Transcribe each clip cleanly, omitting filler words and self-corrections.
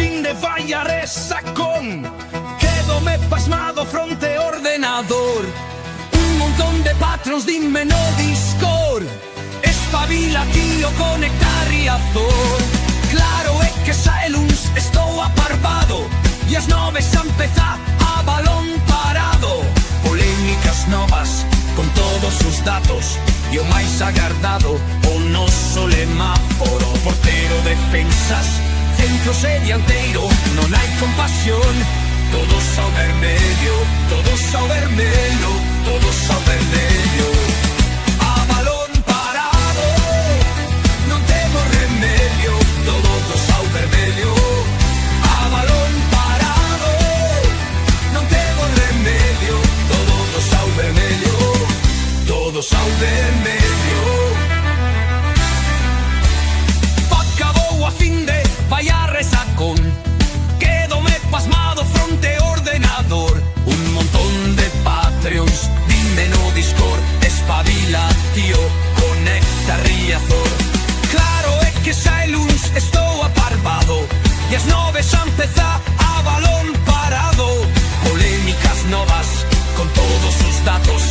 fin de vaya resacón. Quédome pasmado fronte ordenador. Un montón de patrons, dimmi no Discord. Espabila, tío, conecta Riazor. Claro é que sae luns, estou aparvado. E as 9 xa empeza a balón parado. Polémicas novas, con todos os datos. E o máis agardado, o noso lemáforo. Portero, defensas, centros e dianteiro. Non hai compasión, todos ao vermello. Todos ao vermello, todos ao vermello. A balón parado, non temos remedio. Todos ao vermello. A balón parado, non temos remedio. Todos ao vermello. Todos ao vermello. Acabou a fin de vai a resacón. Quédome pasmado fronte ordenador. Un montón de Patreons, dime no Discord. Espabila, tío, conecta Riazor. Claro é que sae luns, estou aparvado. E as 9 xa empeza a balón parado. Polémicas novas, con todos os datos.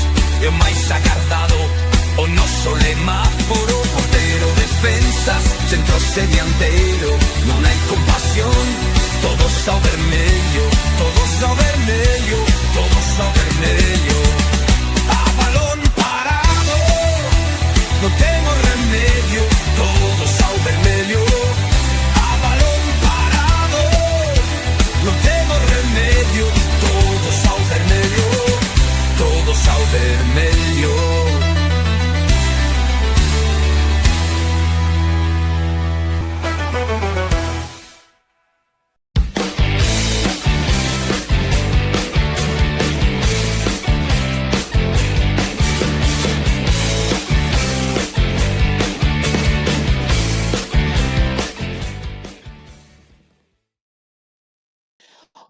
E o máis agardado, o noso lemáforo. Portero, defensas, centros e dianteiro. Non hai compasión, todos ao vermello. Todos ao vermello, todos ao vermello. A balón parado, non temos remedio. Todos ao vermello. A balón parado, non temos remedio. Todos ao vermello. Todos ao vermello.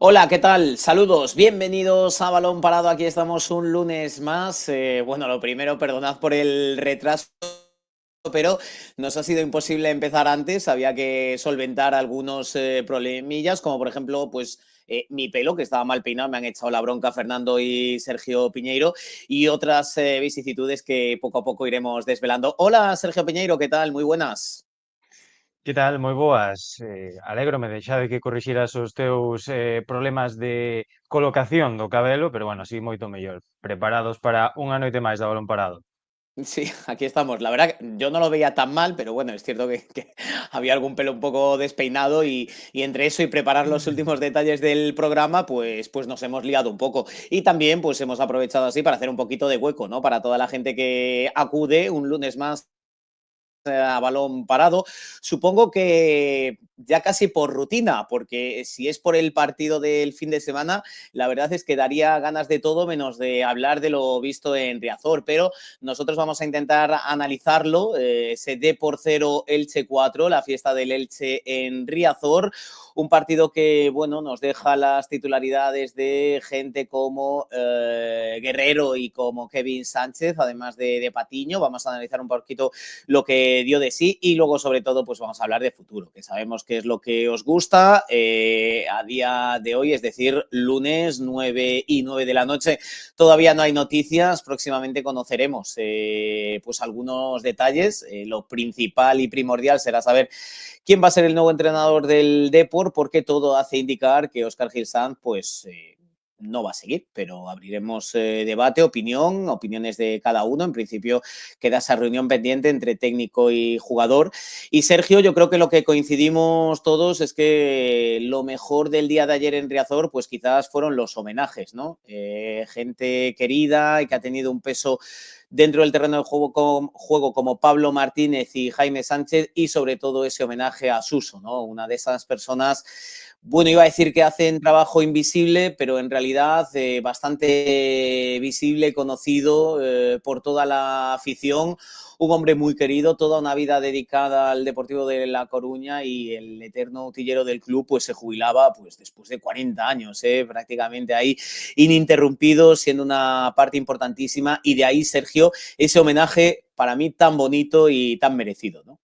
Hola, ¿qué tal? Saludos, bienvenidos a Balón Parado. Aquí estamos un lunes más. Bueno, lo primero, perdonad por el retraso, pero nos ha sido imposible empezar antes. Había que solventar algunos problemillas, como por ejemplo, pues mi pelo, que estaba mal peinado, me han echado la bronca Fernando y Sergio Piñeiro, y otras vicisitudes que poco a poco iremos desvelando. Hola, Sergio Piñeiro, ¿qué tal? Muy buenas. Que tal? Moi boas. Alégrome de xa de que corrixiras os teus problemas de colocación do cabelo, pero bueno, así moito mellor. Preparados para unha noite máis de Balón Parado. Sí, aquí estamos. La verdad, yo no lo veía tan mal, pero bueno, es cierto que había algún pelo un poco despeinado y entre eso y preparar los últimos detalles del programa, pues nos hemos liado un poco. Y también pues hemos aprovechado así para hacer un poquito de hueco, ¿no? Para toda la gente que acude un lunes más a balón parado. Supongo que ya casi por rutina, porque si es por el partido del fin de semana, la verdad es que daría ganas de todo menos de hablar de lo visto en Riazor, pero nosotros vamos a intentar analizarlo. Se dé por cero Elche 4, la fiesta del Elche en Riazor. Un partido que, bueno, nos deja las titularidades de gente como Guerrero y como Kevin Sánchez, además de Patiño. Vamos a analizar un poquito lo que dio de sí y luego, sobre todo, pues vamos a hablar de futuro, que sabemos que es lo que os gusta a día de hoy, es decir, lunes 9:09 de la noche. Todavía no hay noticias, próximamente conoceremos pues algunos detalles. Lo principal y primordial será saber quién va a ser el nuevo entrenador del Depor, porque todo hace indicar que Óscar Gil Sanz pues no va a seguir, pero abriremos debate, opiniones de cada uno. En principio queda esa reunión pendiente entre técnico y jugador. Y Sergio, yo creo que lo que coincidimos todos es que lo mejor del día de ayer en Riazor, pues quizás fueron los homenajes, ¿no? Gente querida y que ha tenido un peso dentro del terreno de juego como Pablo Martínez y Jaime Sánchez, y sobre todo ese homenaje a Suso, ¿no? Una de esas personas, bueno, iba a decir que hacen trabajo invisible, pero en realidad bastante visible, conocido por toda la afición. Un hombre muy querido, toda una vida dedicada al Deportivo de La Coruña, y el eterno utillero del club pues se jubilaba pues después de 40 años, prácticamente ahí ininterrumpido, siendo una parte importantísima, y de ahí, Sergio, ese homenaje para mí tan bonito y tan merecido, ¿no?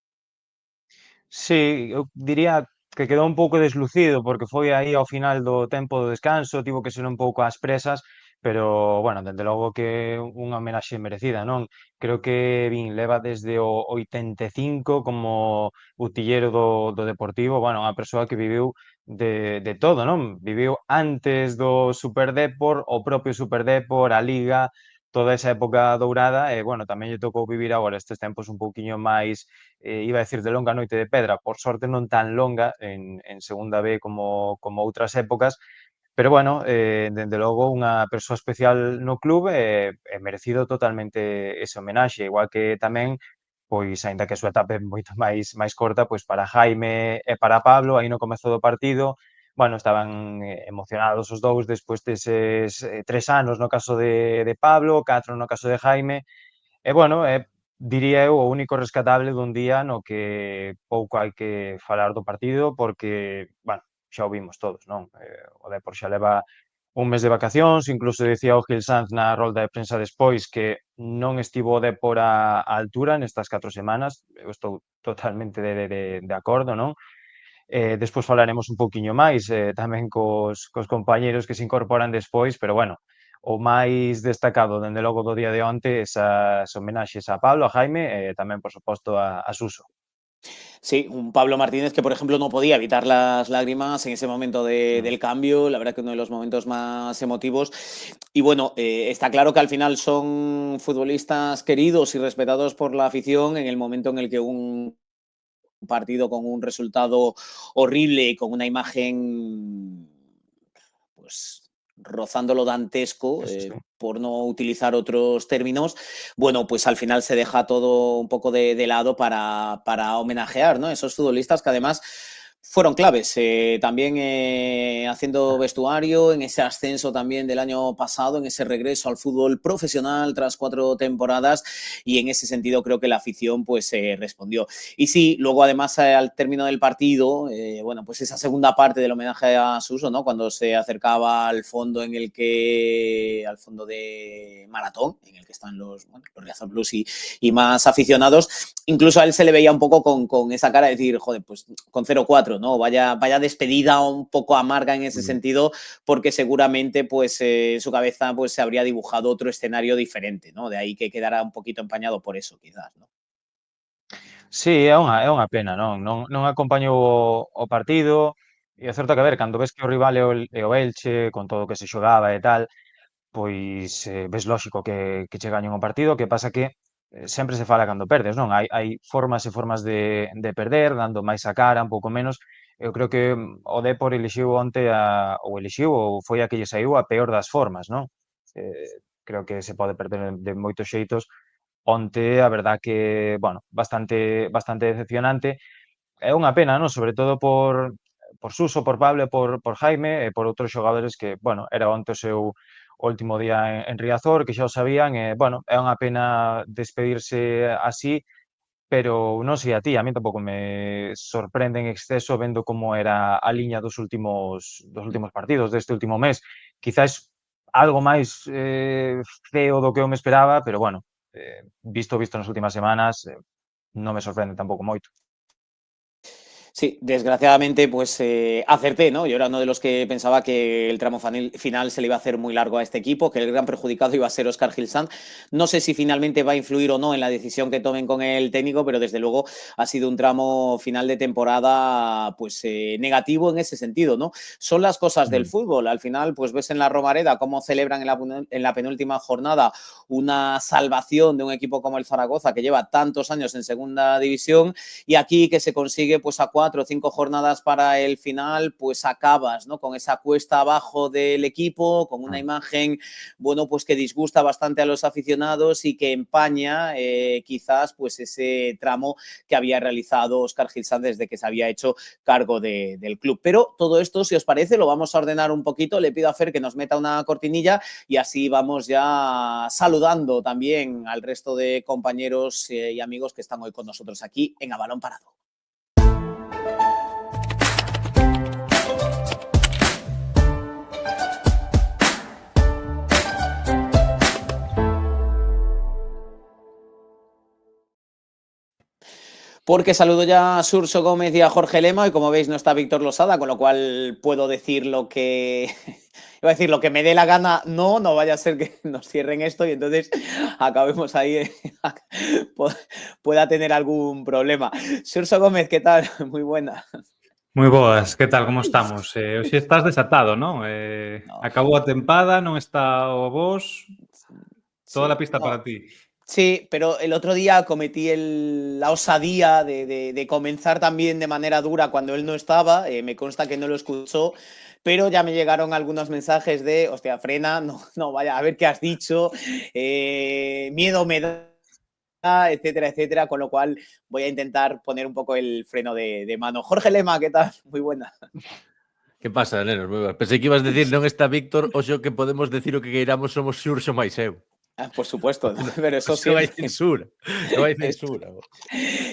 Sí, eu diría que quedou un pouco deslucido porque foi aí ao final do tempo do descanso, tivo que ser un pouco ás presas, pero, bueno, dende logo que unha homenaxe merecida, non? Creo que, leva desde o 85 como utilleiro do Deportivo, bueno, unha persoa que viviu de todo, non? Viviu antes do Superdepor, o propio Superdepor, a Liga, toda esa época dourada e, bueno, tamén lle tocou vivir agora estes tempos un pouquiño máis, iba a decir de longa noite de pedra, por sorte non tan longa en segunda B como outras épocas, pero, bueno, dende logo unha persoa especial no club e merecido totalmente ese homenaxe, igual que tamén, pois, aínda que a súa etapa é moito máis corta, pois para Jaime e para Pablo, aí no comezo do partido, bueno, estaban emocionados os dous despois deses 3 anos no caso de Pablo, 4 no caso de Jaime, e, bueno, diría eu, o único rescatable dun día no que pouco hai que falar do partido porque, bueno, xa o vimos todos, non? O Depor xa leva un mes de vacacións, incluso dicía o Gil Sanz na rolda de prensa despois que non estivo o Depor á altura nestas 4 semanas, eu estou totalmente de acordo, non? Despois falaremos un pouquiño máis tamén cos compañeros que se incorporan despois, pero, bueno, o máis destacado, dende logo, do día de onte, esas homenaxes a Pablo, a Jaime e tamén, por suposto, a Suso. Sí, un Pablo Martínez que, por ejemplo, no podía evitar las lágrimas en ese momento Mm. del cambio, la verdad que uno de los momentos más emotivos. Y bueno, está claro que al final son futbolistas queridos y respetados por la afición en el momento en el que un partido con un resultado horrible y con una imagen pues rozando lo dantesco, Eso sí. por no utilizar otros términos, bueno, pues al final se deja todo un poco de lado para homenajear, ¿no? Esos futbolistas que además fueron claves, también haciendo vestuario, en ese ascenso también del año pasado, en ese regreso al fútbol profesional tras 4 temporadas, y en ese sentido creo que la afición pues respondió. Y sí, luego además al término del partido, bueno, pues esa segunda parte del homenaje a Suso, ¿no? Cuando se acercaba al fondo al fondo de maratón, en el que están los Riazor Blues y más aficionados, incluso a él se le veía un poco con esa cara de decir, joder, pues con 0-4, ¿no? Vaya despedida un poco amarga en ese sentido, porque seguramente pues su cabeza pues se habría dibujado otro escenario diferente, ¿no? De ahí que quedara un poquito empañado por eso, quizás, ¿no? Sí, é unha pena, non acompañou o partido, e é certo que, a ver, cando ves que o rival é o Elche, con todo o que se xogaba e tal, pois ves lóxico que che gañen o partido, que pasa que sempre se fala cando perdes, non? Hai formas e formas de perder, dando máis a cara, un pouco menos. Eu creo que o Depor elixiu onte ou foi a que lle saíu a peor das formas, non? Creo que se pode perder de moitos xeitos. Onte, a verdad que, bueno, bastante decepcionante. É unha pena, non? Sobre todo por Suso, por Pablo e por Jaime e por outros xogadores que, bueno, era onte o seu último día en Riazor, que xa o sabían e, bueno, é unha pena despedirse así, pero non sei a ti, a mí tampouco me sorprende en exceso vendo como era a liña dos últimos partidos deste último mes. Quizás algo máis feo do que eu me esperaba, pero, bueno, visto nas últimas semanas, non me sorprende tampouco moito. Sí, desgraciadamente, pues acerté, ¿no? Yo era uno de los que pensaba que el tramo final se le iba a hacer muy largo a este equipo, que el gran perjudicado iba a ser Óscar Gil Sanz. No sé si finalmente va a influir o no en la decisión que tomen con el técnico, pero desde luego ha sido un tramo final de temporada pues negativo en ese sentido, ¿no? Son las cosas del fútbol. Al final, pues ves en la Romareda cómo celebran en la penúltima jornada una salvación de un equipo como el Zaragoza, que lleva tantos años en segunda división, y aquí que se consigue pues a 4 o 5 jornadas para el final, pues acabas, ¿no? Con esa cuesta abajo del equipo, con una imagen, bueno, pues que disgusta bastante a los aficionados y que empaña quizás pues ese tramo que había realizado Óscar Gil Sanz desde que se había hecho cargo del club. Pero todo esto, si os parece, lo vamos a ordenar un poquito. Le pido a Fer que nos meta una cortinilla y así vamos ya saludando también al resto de compañeros y amigos que están hoy con nosotros aquí en A Balón Parado. Porque saludo ya a Surso Gómez y a Jorge Lema y como veis no está Víctor Losada, con lo cual puedo decir lo que... Iba a decir lo que me dé la gana, no vaya a ser que nos cierren esto y entonces acabemos ahí, pueda tener algún problema. Surso Gómez, ¿qué tal? Muy buena. Moi boas, que tal, como estamos? Hoxe estás desatado, non? No, Acabou a tempada, non está o vos, toda a sí, pista no. para ti. Sí, pero el otro día cometí la osadía de comenzar también de manera dura cuando él no estaba. Me consta que no lo escuchó, pero ya me llegaron algunos mensajes de, hostia, frena, no vaya, a ver qué has dicho, miedo me da, etcétera, etcétera. Con lo cual voy a intentar poner un poco el freno de mano. Jorge Lema, ¿qué tal? Muy buena. Que pasa, nenos? Moi boas. Pensei que ibas a decir non está Víctor, hoxe o que podemos decir o que queiramos somos Xurxo máis eu. Ah, por supuesto, ¿no? Pero eso Non hai siempre. censura. Non hai censura.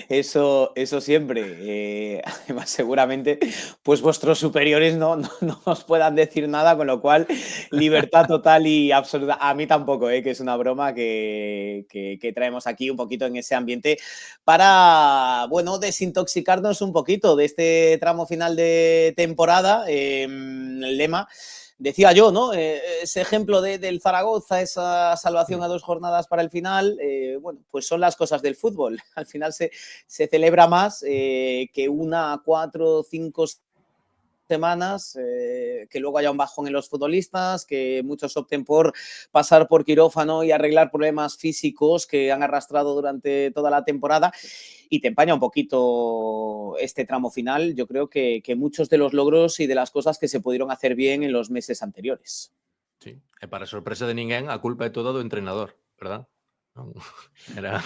Eso siempre. Además, seguramente, pues vuestros superiores no os puedan decir nada, con lo cual, libertad total y absoluta. A mí tampoco, que es una broma que traemos aquí un poquito en ese ambiente para, bueno, desintoxicarnos un poquito de este tramo final de temporada. Lema. Decía yo, ¿no? Ese ejemplo del Zaragoza, esa salvación a 2 jornadas para el final, bueno, pues son las cosas del fútbol. Al final se celebra más que 1, 4, 5 semanas, que luego haya un bajón en los futbolistas, que muchos opten por pasar por quirófano y arreglar problemas físicos que han arrastrado durante toda la temporada. Y te empaña un poquito este tramo final, yo creo que muchos de los logros y de las cosas que se pudieron hacer bien en los meses anteriores. Sí, e para sorpresa de ninguén, a culpa é toda do entrenador, verdad? Non, era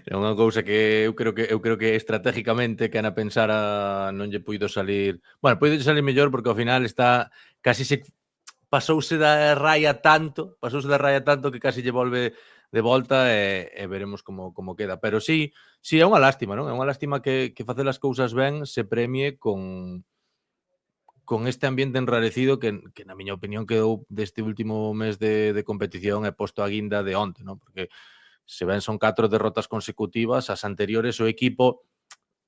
unha cousa que eu creo que estratégicamente que Ana pensara non lle puido salir... Bueno, puido salir mellor porque ao final está casi se pasouse da raya tanto que casi lle volve de volta e veremos como queda. Pero sí, é unha lástima, non? É unha lástima que facer as cousas ben se premie con este ambiente enrarecido que na miña opinión quedou deste último mes de competición e posto a guinda de onte, non? Porque se ben son 4 derrotas consecutivas, as anteriores o equipo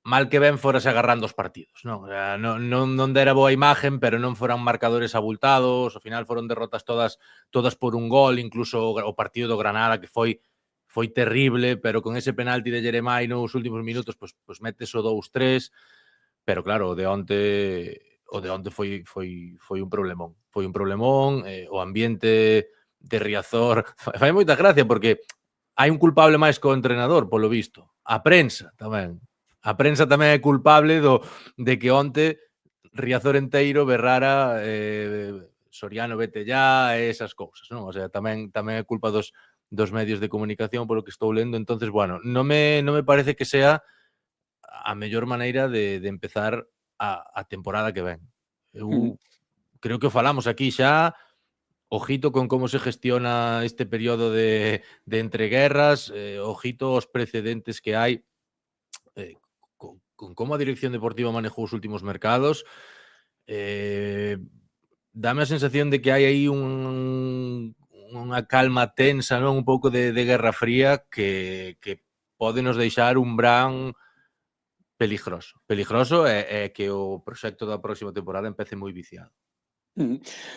mal que ben forase agarrando os partidos, non? O sea, non dera boa imagen, pero non foran marcadores abultados, ao final foron derrotas todas por un gol, incluso o partido do Granada que foi terrible, pero con ese penalti de Jeremai nos últimos minutos, pues metes o 2-3, pero claro, o de onte foi un problemón. Foi un problemón, o ambiente de Riazor fai moita gracia porque hai un culpable máis co entrenador, polo visto. A prensa tamén. A prensa tamén é culpable de que onte Riazor enteiro berrara Soriano vete ya e esas cousas, non? O sea, tamén é culpa dos medios de comunicación polo que estou lendo. Entonces, bueno, non me parece que sea a mellor maneira de empezar a temporada que ven. Eu creo que o falamos aquí xa. Ojito con como se gestiona este período de entreguerras, ojito aos precedentes que hai con como a dirección deportiva manejou os últimos mercados. Dame a sensación de que hai aí unha calma tensa, non? Un pouco de guerra fría que pode nos deixar un Bran peligroso. Peligroso é que o proxecto da próxima temporada empece moi viciado.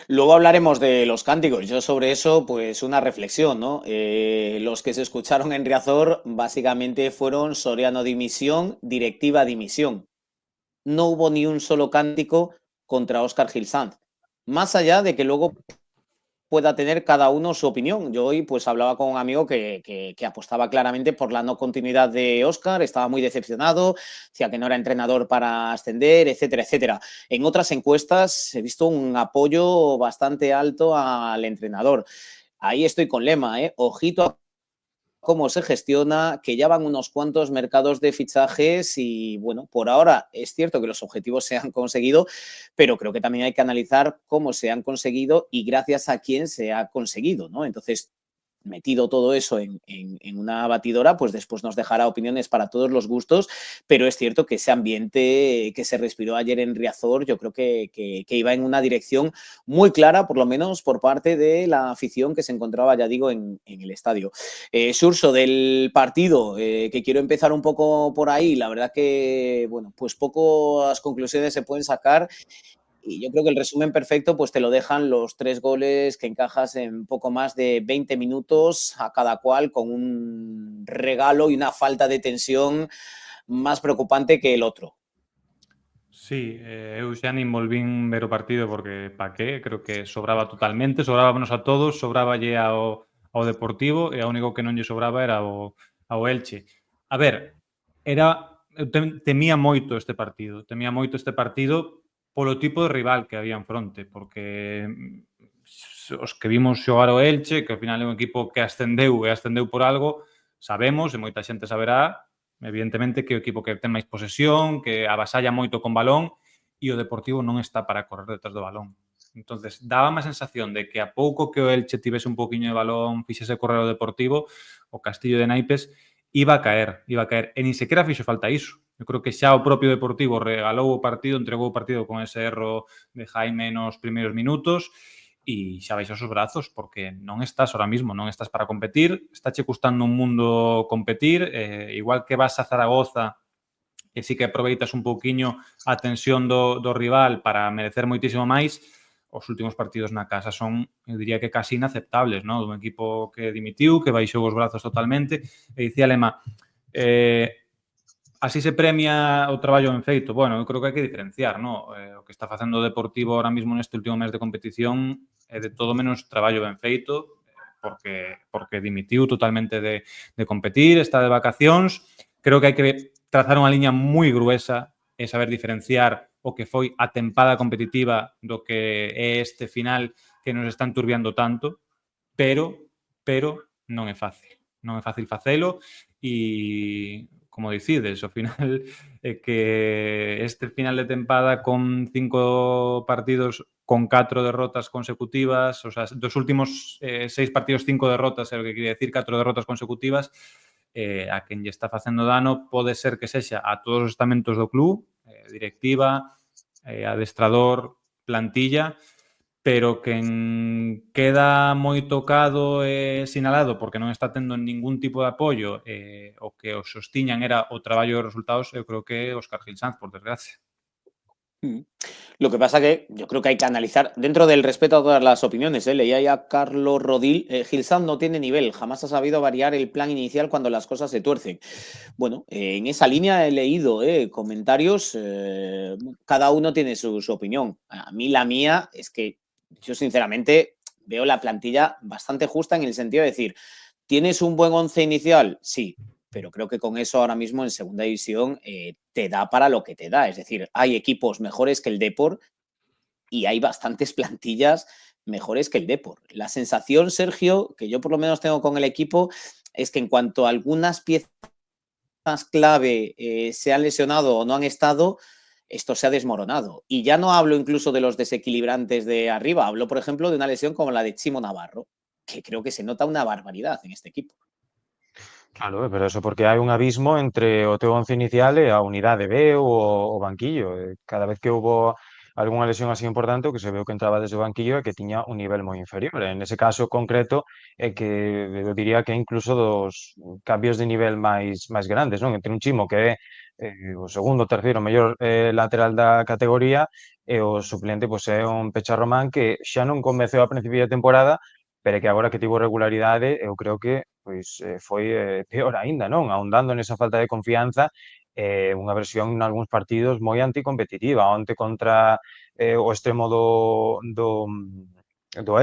Luego hablaremos de los cánticos. Yo sobre eso, pues una reflexión, ¿no? Los que se escucharon en Riazor básicamente fueron Soriano dimisión, directiva dimisión. No hubo ni un solo cántico contra Óscar Gil Sanz. Más allá de que luego pueda tener cada uno su opinión. Yo hoy pues hablaba con un amigo que apostaba claramente por la no continuidad de Óscar, estaba muy decepcionado, decía que no era entrenador para ascender, etcétera, etcétera. En otras encuestas he visto un apoyo bastante alto al entrenador. Ahí estoy con Lema, ojito a cómo se gestiona, que ya van unos cuantos mercados de fichajes y, bueno, por ahora es cierto que los objetivos se han conseguido, pero creo que también hay que analizar cómo se han conseguido y gracias a quién se ha conseguido, ¿no? Entonces, metido todo eso en una batidora, pues después nos dejará opiniones para todos los gustos, pero es cierto que ese ambiente que se respiró ayer en Riazor, yo creo que iba en una dirección muy clara, por lo menos por parte de la afición que se encontraba, ya digo, en el estadio. Xurxo, del partido, que quiero empezar un poco por ahí, la verdad que, bueno, pues pocas conclusiones se pueden sacar. Y yo creo que el resumen perfecto pues te lo dejan los 3 goles que encajas en poco más de 20 minutos a cada cual, con un regalo y una falta de tensión más preocupante que el otro. Sí, eu xa nin volvín ver o partido porque pa qué, creo que sobraba totalmente, sobrábanos a todos, sobráballe ao Deportivo e o único que non lle sobraba era ao Elche. A ver, eu temía moito este partido polo tipo de rival que había enfronte, porque os que vimos xogar o Elche, que ao final é un equipo que ascendeu e ascendeu por algo, sabemos, e moita xente saberá, evidentemente, que é o equipo que ten máis posesión, que avasalla moito con balón, e o Deportivo non está para correr detrás do balón. Entonces, daba má sensación de que a pouco que o Elche tivese un poquinho de balón, fixese correr o Deportivo, o Castillo de Naipes iba a caer, e nin sequera fixo falta iso. Eu creo que xa o propio Deportivo regalou o partido, entregou o partido con ese erro de Jaime nos primeiros minutos, e xa baixas os brazos porque non estás ahora mismo, non estás para competir, estáche custando un mundo competir, igual que vas a Zaragoza e sí que aproveitas un pouquiño a tensión do rival para merecer moitísimo máis, os últimos partidos na casa son, eu diría que casi inaceptables, ¿no? Dun equipo que dimitiu, que baixou os brazos totalmente, e dicía Lema, así se premia o traballo ben feito. Bueno, eu creo que hai que diferenciar, ¿no? O que está facendo o Deportivo ahora mismo neste último mes de competición é de todo menos traballo ben feito, porque dimitiu totalmente de competir, está de vacacións. Creo que hai que trazar unha liña moi gruesa e saber diferenciar o que foi a tempada competitiva do que é este final que nos está enturbiando tanto, pero non é fácil. Non é fácil facelo e, como dicides, ao final é que este final de tempada con 5 partidos con 4 derrotas consecutivas, o sea, dos últimos 6 partidos, 5 derrotas, é o que quería decir, 4 derrotas consecutivas, a quen lle está facendo dano pode ser que sexa a todos os estamentos do club, directiva, adestrador, plantilla, pero quen queda moi tocado e sinalado porque non está tendo ningún tipo de apoio, o que os sostiñan era o traballo de resultados, eu creo que é Óscar Gil Sanz, por desgracia. Lo que pasa que yo creo que hay que analizar, dentro del respeto a todas las opiniones, leía ya Carlos Rodil, Gil Sanz no tiene nivel, jamás ha sabido variar el plan inicial cuando las cosas se tuercen. Bueno, en esa línea he leído comentarios, cada uno tiene su opinión. A mí la mía es que yo sinceramente veo la plantilla bastante justa en el sentido de decir, ¿tienes un buen once inicial? Sí, pero creo que con eso ahora mismo en segunda división te da para lo que te da. Es decir, hay equipos mejores que el Depor y hay bastantes plantillas mejores que el Depor. La sensación, Sergio, que yo por lo menos tengo con el equipo, es que en cuanto a algunas piezas clave se han lesionado o no han estado, esto se ha desmoronado. Y ya no hablo incluso de los desequilibrantes de arriba, hablo, por ejemplo, de una lesión como la de Chimo Navarro, que creo que se nota una barbaridad en este equipo. Claro, pero eso porque hai un abismo entre o teu once inicial e a unidade B ou o banquillo. Cada vez que houbo algunha lesión así importante, o que se veu que entraba desde o banquillo é que tiña un nivel moi inferior. En ese caso concreto é que eu diría que é incluso dos cambios de nivel máis grandes, non? Entre un Chimo que é o segundo, terceiro mellor lateral da categoría e o suplente pois, é un Pecharromán que xa non convenceu a principio de temporada, pero que agora que tivo regularidade, eu creo que pois foi peor aínda, non? Ahondando nesa falta de confianza, unha versión nalgúns partidos moi anticompetitiva. Onte contra o extremo do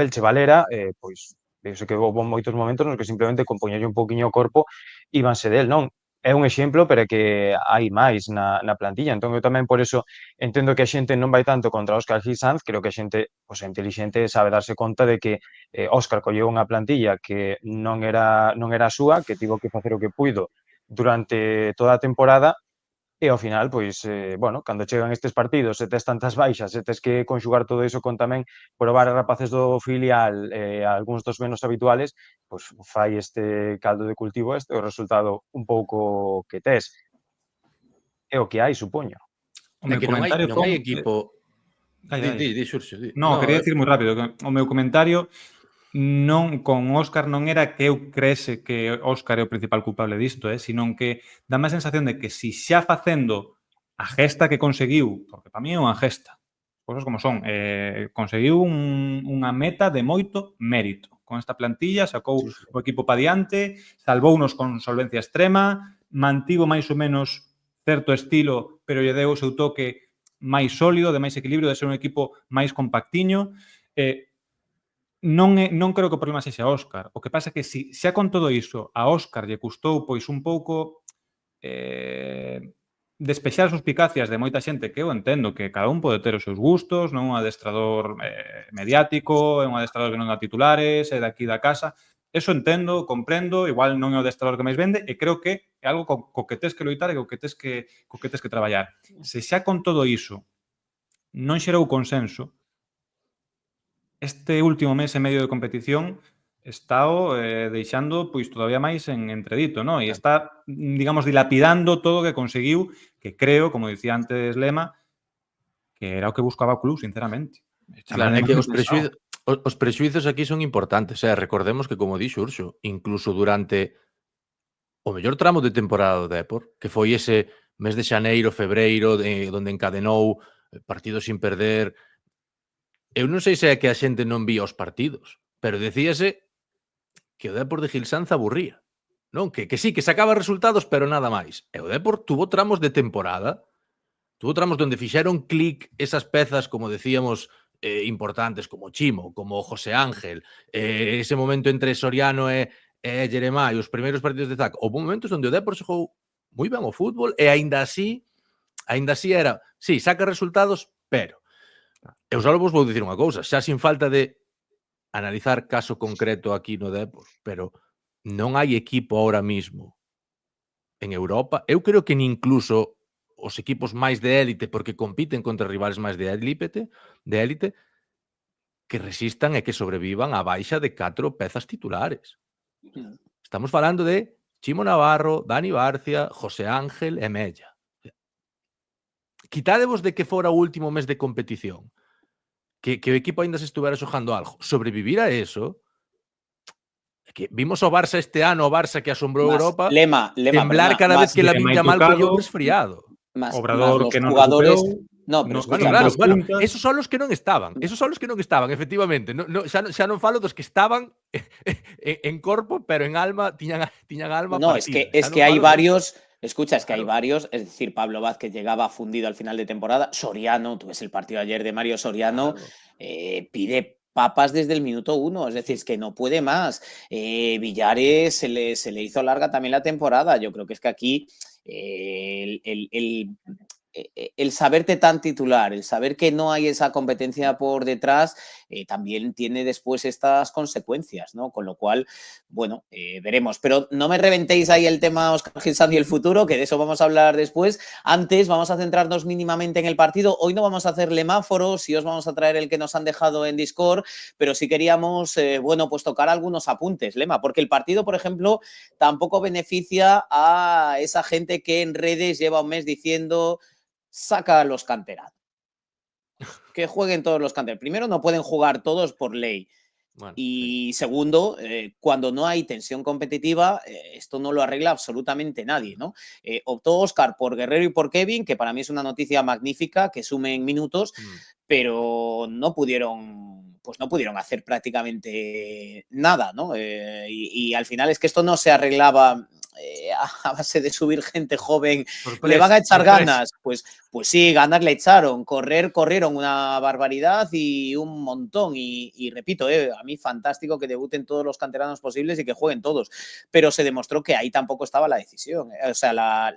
Elche, Valera, pois penso que houve moitos momentos nos que simplemente con poñerlle un pouquiño o corpo íbanse del, non? É un exemplo, pero é que hai máis na plantilla. Entón, eu tamén por eso entendo que a xente non vai tanto contra Óscar Gil Sanz, creo que a xente pois, é inteligente sabe darse conta de que Óscar colleu unha plantilla que non era a súa, que tivo que facer o que puido durante toda a temporada e ao final, pois, bueno, cando chegan estes partidos e tes tantas baixas e tes que conxugar todo iso con tamén probar a rapaces do filial algúns dos menos habituales, pois fai este caldo de cultivo o resultado un pouco que tes. É o que hai, supoño. O É meu que comentario non hai foi... equipo... Ai. Di, Xurxo, di. No, quería decir moi rápido que o meu comentario non con Óscar non era que eu creese que Óscar é o principal culpable disto, senón que dá má sensación de que si xa facendo a gesta que conseguiu, porque para mí é unha gesta, cousas como son, conseguiu unha meta de moito mérito. Con esta plantilla sacou Sí, sí. o equipo pa diante, salvounos con solvencia extrema, mantivo máis ou menos certo estilo, pero lle deu o seu toque máis sólido, de máis equilibrio, de ser un equipo máis compactiño. Non creo que o problema sexa Óscar. O que pasa é que si xa con todo iso a Óscar lle custou pois un pouco despexar as suspicacias de moita xente, que eu entendo que cada un pode ter os seus gustos, non é un adestrador mediático, é un adestrador que non dá titulares, é daqui da casa. Eso entendo, comprendo, igual non é o adestrador que máis vende e creo que é algo co que tes que loitar e co que tes que traballar. Se xa con todo iso non xerou consenso, este último mes e medio de competición está deixando pois todavía máis en entredito, ¿no? E está, digamos, dilapidando todo o que conseguiu, que creo, como dicía antes Lema, que era o que buscaba o club, sinceramente. Claro, é que os prexuizos aquí son importantes. Recordemos que, como di Xurxo, incluso durante o mellor tramo de temporada do Depor, que foi ese mes de xaneiro, febreiro, onde encadenou partidos sin perder. Eu non sei se é que a xente non vía os partidos, pero decíase que o Depor de Gil Sanz aburría. Non? Que sí, que sacaba resultados, pero nada máis. E o Depor tuvo tramos de temporada, tuvo tramos onde fixeron clic esas pezas, como decíamos, importantes, como Chimo, como José Ángel, ese momento entre Soriano e Jeremai, os primeiros partidos de Zac. Houve momentos onde o Depor xogou moi ben o fútbol e aínda así era, sí, saca resultados, pero eu só vos vou dicir unha cousa, xa sin falta de analizar caso concreto aquí no Depor, pero non hai equipo ahora mismo en Europa. Eu creo que nin incluso os equipos máis de élite, porque compiten contra rivales máis de élite, que resistan e que sobrevivan a baixa de 4 pezas titulares. Estamos falando de Chimo Navarro, Dani Barcia, José Ángel e Mella. Quitádevos de que fora o último mes de competición, que o equipo aínda se estuvera xogando algo. Sobrevivir a eso, que vimos o Barça este ano, o Barça que asombrou Europa, Lema, temblar cada vez que Lamine Yamal collía un resfriado. Obrador los que non jugadores. recuperou. No, pero escucha, Bueno, esos son os que non estaban. Esos son os que non estaban, efectivamente. Xa non falo dos que estaban en corpo, pero en alma tiñan alma No, partida. es que hay varios. Escucha, es que hay varios, es decir, Pablo Vázquez llegaba fundido al final de temporada, Soriano, tú ves el partido ayer de Mario Soriano, pide papas desde el minuto 1, es decir, es que no puede más. Villares se le hizo larga también la temporada, yo creo que es que aquí el saberte tan titular, el saber que no hay esa competencia por detrás, también tiene después estas consecuencias, ¿no? Con lo cual, bueno, veremos. Pero no me reventéis ahí el tema Óscar Gil Sanz y el futuro, que de eso vamos a hablar después. Antes vamos a centrarnos mínimamente en el partido. Hoy no vamos a hacer lemáforos, sí os vamos a traer el que nos han dejado en Discord, pero sí queríamos, bueno, pues tocar algunos apuntes, Lema, porque el partido, por ejemplo, tampoco beneficia a esa gente que en redes lleva un mes diciendo saca a los canteranos. Que jueguen todos los canteranos. Primero, no pueden jugar todos por ley. Bueno, y segundo, cuando no hay tensión competitiva, esto no lo arregla absolutamente nadie, ¿no? Optó Óscar por Guerrero y por Kevin, que para mí es una noticia magnífica, que sumen minutos, pero no pudieron hacer prácticamente nada, ¿no? Y al final es que esto no se arreglaba a base de subir gente joven. ¿Le van a echar ganas? Pues sí, ganas le echaron. Corrieron una barbaridad y un montón. Y repito, a mí fantástico que debuten todos los canteranos posibles y que jueguen todos. Pero se demostró que ahí tampoco estaba la decisión. O sea, la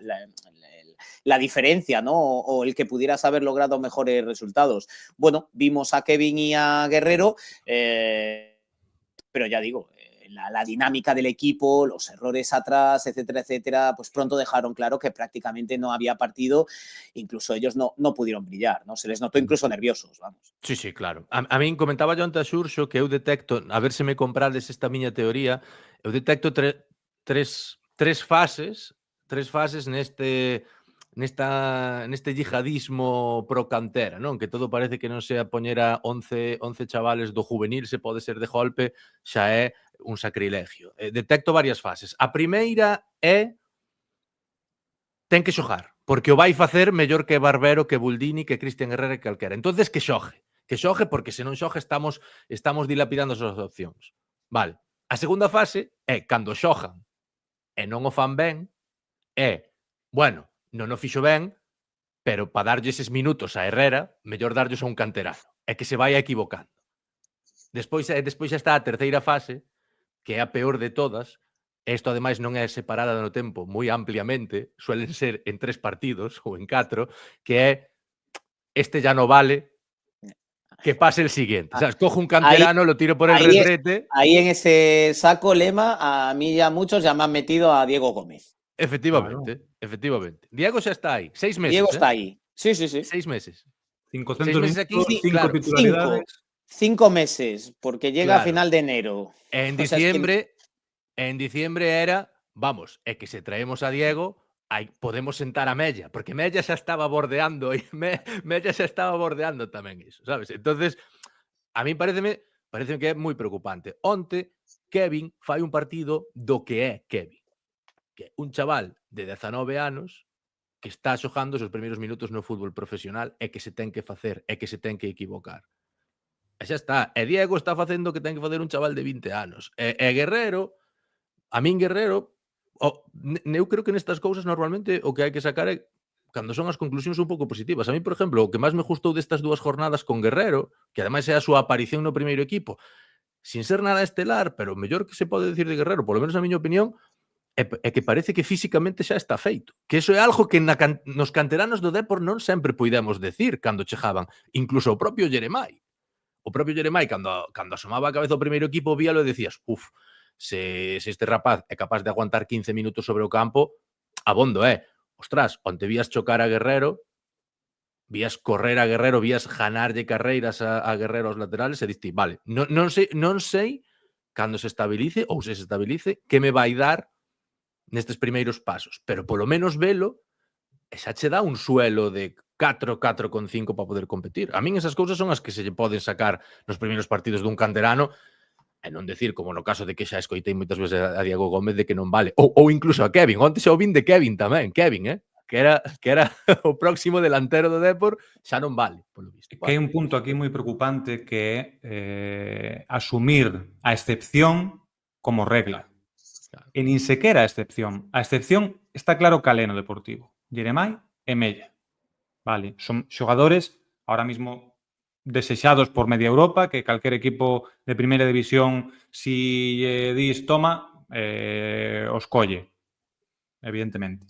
diferencia, ¿no? O el que pudieras haber logrado mejores resultados. Bueno, vimos a Kevin y a Guerrero, pero ya digo, la dinámica del equipo, los errores atrás, etcétera, etcétera, pues pronto dejaron claro que prácticamente no había partido, incluso ellos no pudieron brillar, ¿no? Se les notó incluso nerviosos, vamos. Sí, claro. A min comentaba yo ante a Xurxo que eu detecto, a ver se me comprades esta miña teoría, eu detecto tres fases neste yihadismo pro cantera, non? Que todo parece que non sea poñer a 11 chavales do juvenil, se pode ser de golpe, xa é un sacrilegio. Detecto varias fases. A primeira é ten que xogar, porque o vai facer mellor que Barbero, que Buldini, que Cristian Herrera e que calquera. Entonces que xogue porque se non xoga estamos dilapidando as súas opcións. Vale. A segunda fase é cando xogan e non o fan ben, bueno, non o fixo ben, pero para darlle eses minutos a Herrera, mellor darlles a un canterano, e que se vai equivocando. Despois xa está a terceira fase, que é a peor de todas. Isto, ademais, non é separada no tempo moi ampliamente, suelen ser en 3 partidos ou en 4, que é este ya no vale, que pase el siguiente. O sea, cojo un canterano, lo tiro por el retrete. Ahí en ese saco, Lema, a mí ya muchos ya me han metido a Diego Gómez. Efectivamente, efectivamente. Diego xa está aí. 6 meses. Diego está ahí. Sí. 6 meses. 500 6 meses aquí, minutos, 5 claro. titularidades. 5 meses, porque llega a Claro. final de enero. En O sea, es que- diciembre era, vamos, é que se traemos a Diego, podemos sentar a Mella, porque Mella xa estaba bordeando e Mella xa estaba bordeando tamén iso, sabes? Entonces, a mí pareceme que é moi preocupante. Onte, Kevin fai un partido do que é Kevin, que é un chaval de 19 anos que está xogando os seus primeiros minutos no fútbol profesional e que se ten que facer, e que se ten que equivocar. E xa está. E Diego está facendo o que ten que facer un chaval de 20 anos. E Guerrero, a min Guerrero, eu creo que nestas cousas normalmente o que hai que sacar é cando son as conclusións un pouco positivas. A mí, por exemplo, o que máis me gustou destas 2 jornadas con Guerrero, que ademais é a súa aparición no primeiro equipo, sin ser nada estelar, pero o mellor que se pode decir de Guerrero, polo menos a miña opinión, é que parece que físicamente xa está feito. Que iso é algo que nos canteranos do Depor non sempre puidemos decir cando chegaban. Incluso o propio Jeremai. O propio Jeremai, cando asomaba a cabeza o primeiro equipo, víalo e decías, se este rapaz é capaz de aguantar 15 minutos sobre o campo, abondo é. Ostras, onte vías chocar a Guerrero, vías correr a Guerrero, vías ganarlle carreiras a Guerrero aos laterales e diste, vale, non sei cando se estabilice ou se estabilice que me vai dar nestes primeiros pasos, pero polo menos velo e xa che dá un suelo de 4,5 para poder competir. A min esas cousas son as que se lle poden sacar nos primeiros partidos dun canterano e non decir, como no caso de que xa escoitei moitas veces a Diego Gómez, de que non vale. Ou incluso a Kevin. Onte xa o vin de Kevin tamén. Kevin, que era o próximo delantero do Depor, xa non vale, polo visto. Que hai un punto aquí moi preocupante que é asumir a excepción como regla. Claro. E nin sequera a excepción. A excepción está claro cal é no Deportivo. Jeremai e Mella. Vale, son xogadores ahora mismo desexados por media Europa, que calquer equipo de primeira división, si dis toma, os colle, evidentemente.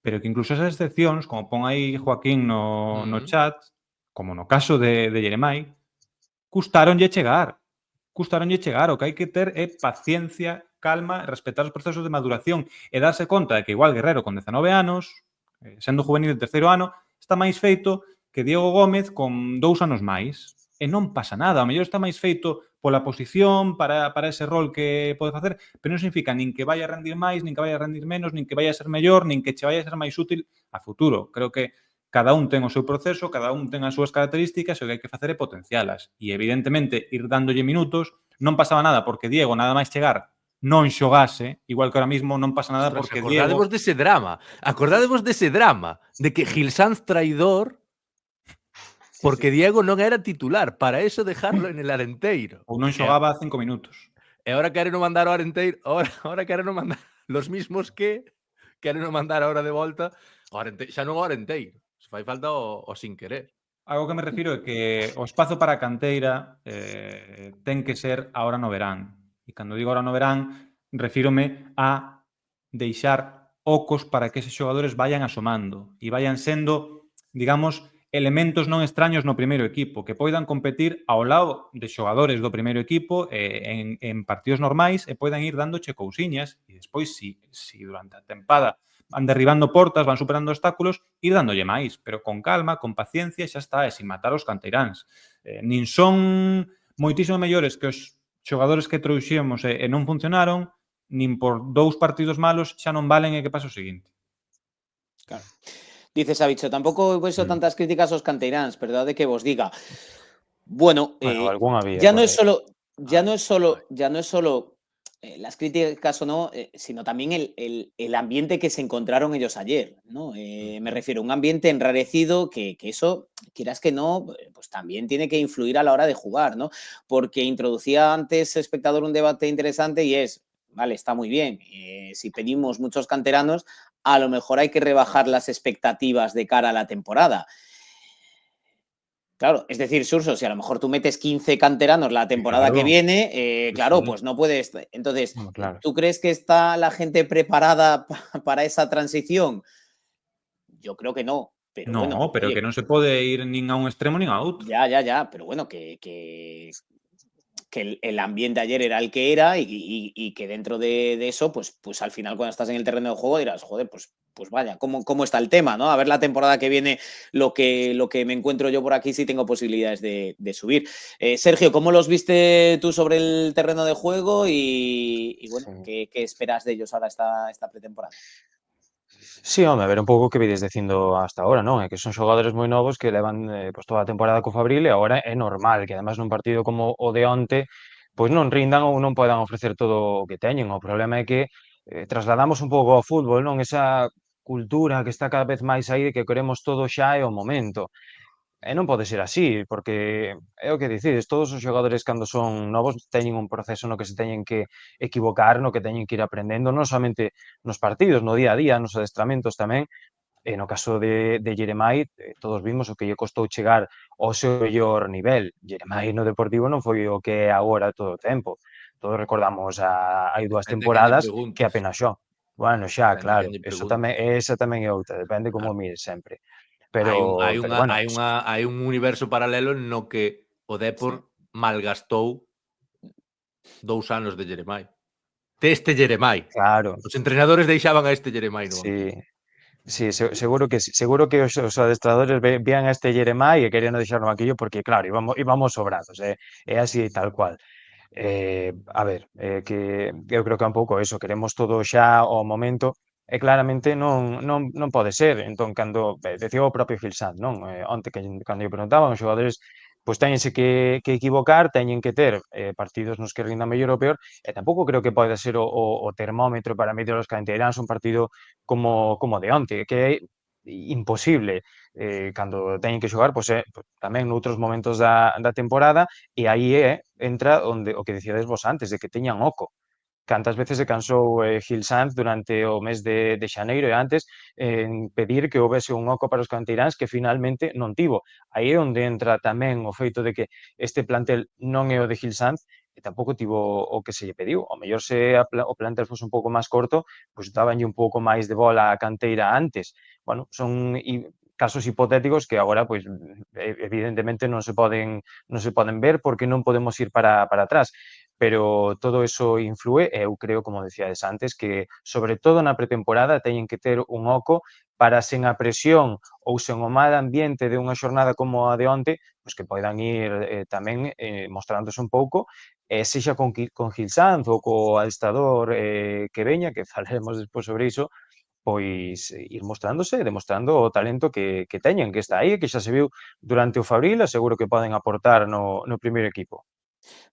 Pero que incluso esas excepcións, como pon aí Joaquín no chat, como no caso de Jeremai, custaronlle chegar. O que hai que ter é paciencia, calma, respetar os procesos de maduración e darse conta de que igual Guerrero con 19 anos, sendo juvenil de terceiro ano, está máis feito que Diego Gómez con 2 anos máis. E non pasa nada. O mellor está máis feito pola posición, para ese rol que pode facer, pero non significa nin que vai a rendir máis, nin que vai a rendir menos, nin que vai a ser mellor, nin que che vai a ser máis útil a futuro. Creo que cada un ten o seu proceso, cada un ten as súas características e o que hai que facer é potencialas. E, evidentemente, ir dándolle minutos, non pasaba nada porque Diego, nada máis chegar, non xogase, igual que ahora mismo non pasa nada porque Diego... Acordádevos dese drama, de que Gil Sanz traidor porque Diego non era titular, para eso dejarlo en el Arenteiro. Ou non xogaba 5 minutos. E ahora queren non mandar ao Arenteiro, ahora queren non mandar los mismos que queren non mandar ahora de volta ao Arenteiro, xa non ao Arenteiro, se fai falta o sin querer. Algo que me refiro é que o espazo para a canteira ten que ser ahora no verán. E cando digo ahora no verán, refírome a deixar ocos para que eses xogadores vayan asomando e vayan sendo, digamos, elementos non extraños no primeiro equipo, que poidan competir ao lado de xogadores do primeiro equipo en partidos normais e poidan ir dándoche cousiñas e despois, si durante a tempada van derribando portas, van superando obstáculos, ir dándolle máis, pero con calma, con paciencia, xa está, e sin matar os canteiráns. Nin son moitísimo mellores que os xogadores que trouxemos e non funcionaron, nin por 2 partidos malos xa non valen e que pasa o seguinte. Claro. Dice Sabicho, tampouco houve tantas críticas aos canteiráns, verdade que vos diga. Bueno, Bueno, algún había ya no por es aí. solo las críticas o no, sino también el ambiente que se encontraron ellos ayer, ¿no? Me refiero a un ambiente enrarecido que eso, quieras que no, pues también tiene que influir a la hora de jugar, ¿no? Porque introducía antes, espectador, un debate interesante y es, vale, está muy bien, si pedimos muchos canteranos, a lo mejor hay que rebajar las expectativas de cara a la temporada. Claro, es decir, Surso, si a lo mejor tú metes 15 canteranos la temporada que viene, claro, pues no puedes. Entonces, Claro. ¿tú crees que está la gente preparada para esa transición? Yo creo que no. Pero No, bueno, pero oye, que non se pode ir nin a un extremo nin a outro. ya, pero bueno, que el ambiente ayer era el que era y que dentro de eso, pues al final cuando estás en el terreno de juego dirás, joder, pues vaya, ¿cómo está el tema? ¿No? A ver la temporada que viene lo que me encuentro yo por aquí si tengo posibilidades de subir. Sergio, ¿cómo los viste tú sobre el terreno de juego y bueno, Sí. ¿qué esperas de ellos ahora esta pretemporada? Sí, home, a ver un pouco o que vides dicindo hasta ahora, non? É que son xogadores moi novos que levan pois toda a temporada co Fabril e agora é normal que ademais nun partido como o de onte pois non rindan ou non podan ofrecer todo o que teñen. O problema é que trasladamos un pouco ao fútbol, non? Esa cultura que está cada vez máis aí de que queremos todo xa e o momento. E non pode ser así, porque é o que dicides, todos os xogadores cando son novos teñen un proceso no que se teñen que equivocar, no que teñen que ir aprendendo, non somente nos partidos, no día a día, nos adestramentos tamén. E no caso de Jeremai, todos vimos o que lle costou chegar ao seu mellor nivel. Jeremai no Deportivo non foi o que é agora todo o tempo. Todos recordamos hai 2 Depende a quen lle temporadas que preguntes. apenas xo. Bueno, xa, Depende a claro, quen lle eso preguntes. esa tamén é outra, depende como Claro. mires sempre. Hai un hai Pero unha bueno, hai un universo paralelo no que o Depor Sí. malgastou 2 anos de Jeremai. Deste Jeremai. claro, Os entrenadores deixaban a este Jeremai no sí. banquillo. Sí, seguro que sí. Seguro que os adestradores vían a este Jeremai e querían deixar no banquillo porque, claro, íbamos sobrados, é así tal cual. A ver, que eu creo que é un pouco eso, queremos todo xa ao momento e claramente non pode ser. Entón, cando decía o propio Phil Sands, non? Onte cando lle preguntaban os xogadores, pois téñense que equivocar, teñen que ter partidos nos que rindan mellor ou peor, e tampouco creo que poida ser o termómetro para medir os canteiráns un partido como de onte, que é imposible. Cando teñen que xogar, pois tamén noutros momentos da temporada, e aí entra onde o que dicíades vos antes, de que teñan oco. Cantas veces se cansou Gil Sanz durante o mes de xaneiro e antes en pedir que houbese un oco para os canteiráns que finalmente non tivo. Aí é onde entra tamén o feito de que este plantel non é o de Gil Sanz e tampouco tivo o que se lle pediu. O mellor se o plantel fose un pouco máis corto, pois dabanlle un pouco máis de bola á canteira antes. Bueno, son casos hipotéticos que agora, pois, evidentemente non se poden ver porque non podemos ir para atrás. Pero todo eso inflúe e eu creo, como decíades antes, que sobre todo na pretemporada teñen que ter un oco para sen a presión ou sen o mal ambiente de unha xornada como a de onte, pois que poidan ir tamén mostrándose un pouco, sexa con Gil Sanz ou co adestrador que veña, que falaremos despois sobre iso, pois ir mostrándose e demostrando o talento que teñen, que está aí, que xa se viu durante o Fabril, e seguro que poden aportar no primeiro equipo.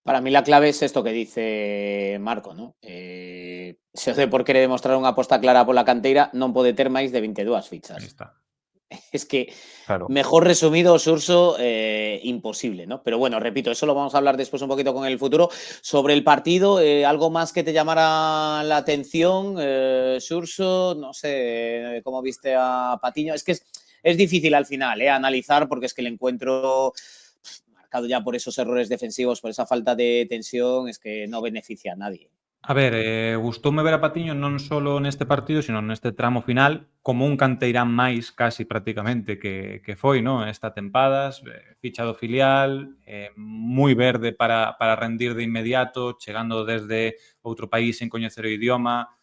Para mí la clave es esto que dice Marco, ¿no? Se o Depor quere demostrar unha aposta clara pola canteira, non pode ter máis de 22 fichas. Ahí está. Es que, Claro. mejor resumido, Surso, imposible, ¿no? Pero bueno, repito, eso lo vamos a hablar después un poquito con el futuro. Sobre el partido, ¿algo más que te llamara la atención, Surso? No sé, ¿cómo viste a Patiño? Es que es difícil al final, analizar, porque es que el encuentro, marcado ya por esos errores defensivos, por esa falta de tensión, es que no beneficia a nadie. A ver, gustoume ver a Patiño non solo neste partido, sino neste tramo final, como un canteirán máis, casi prácticamente, que foi, non? Esta tempadas, fichado filial, moi verde para rendir de inmediato, chegando desde outro país sen coñecer o idioma,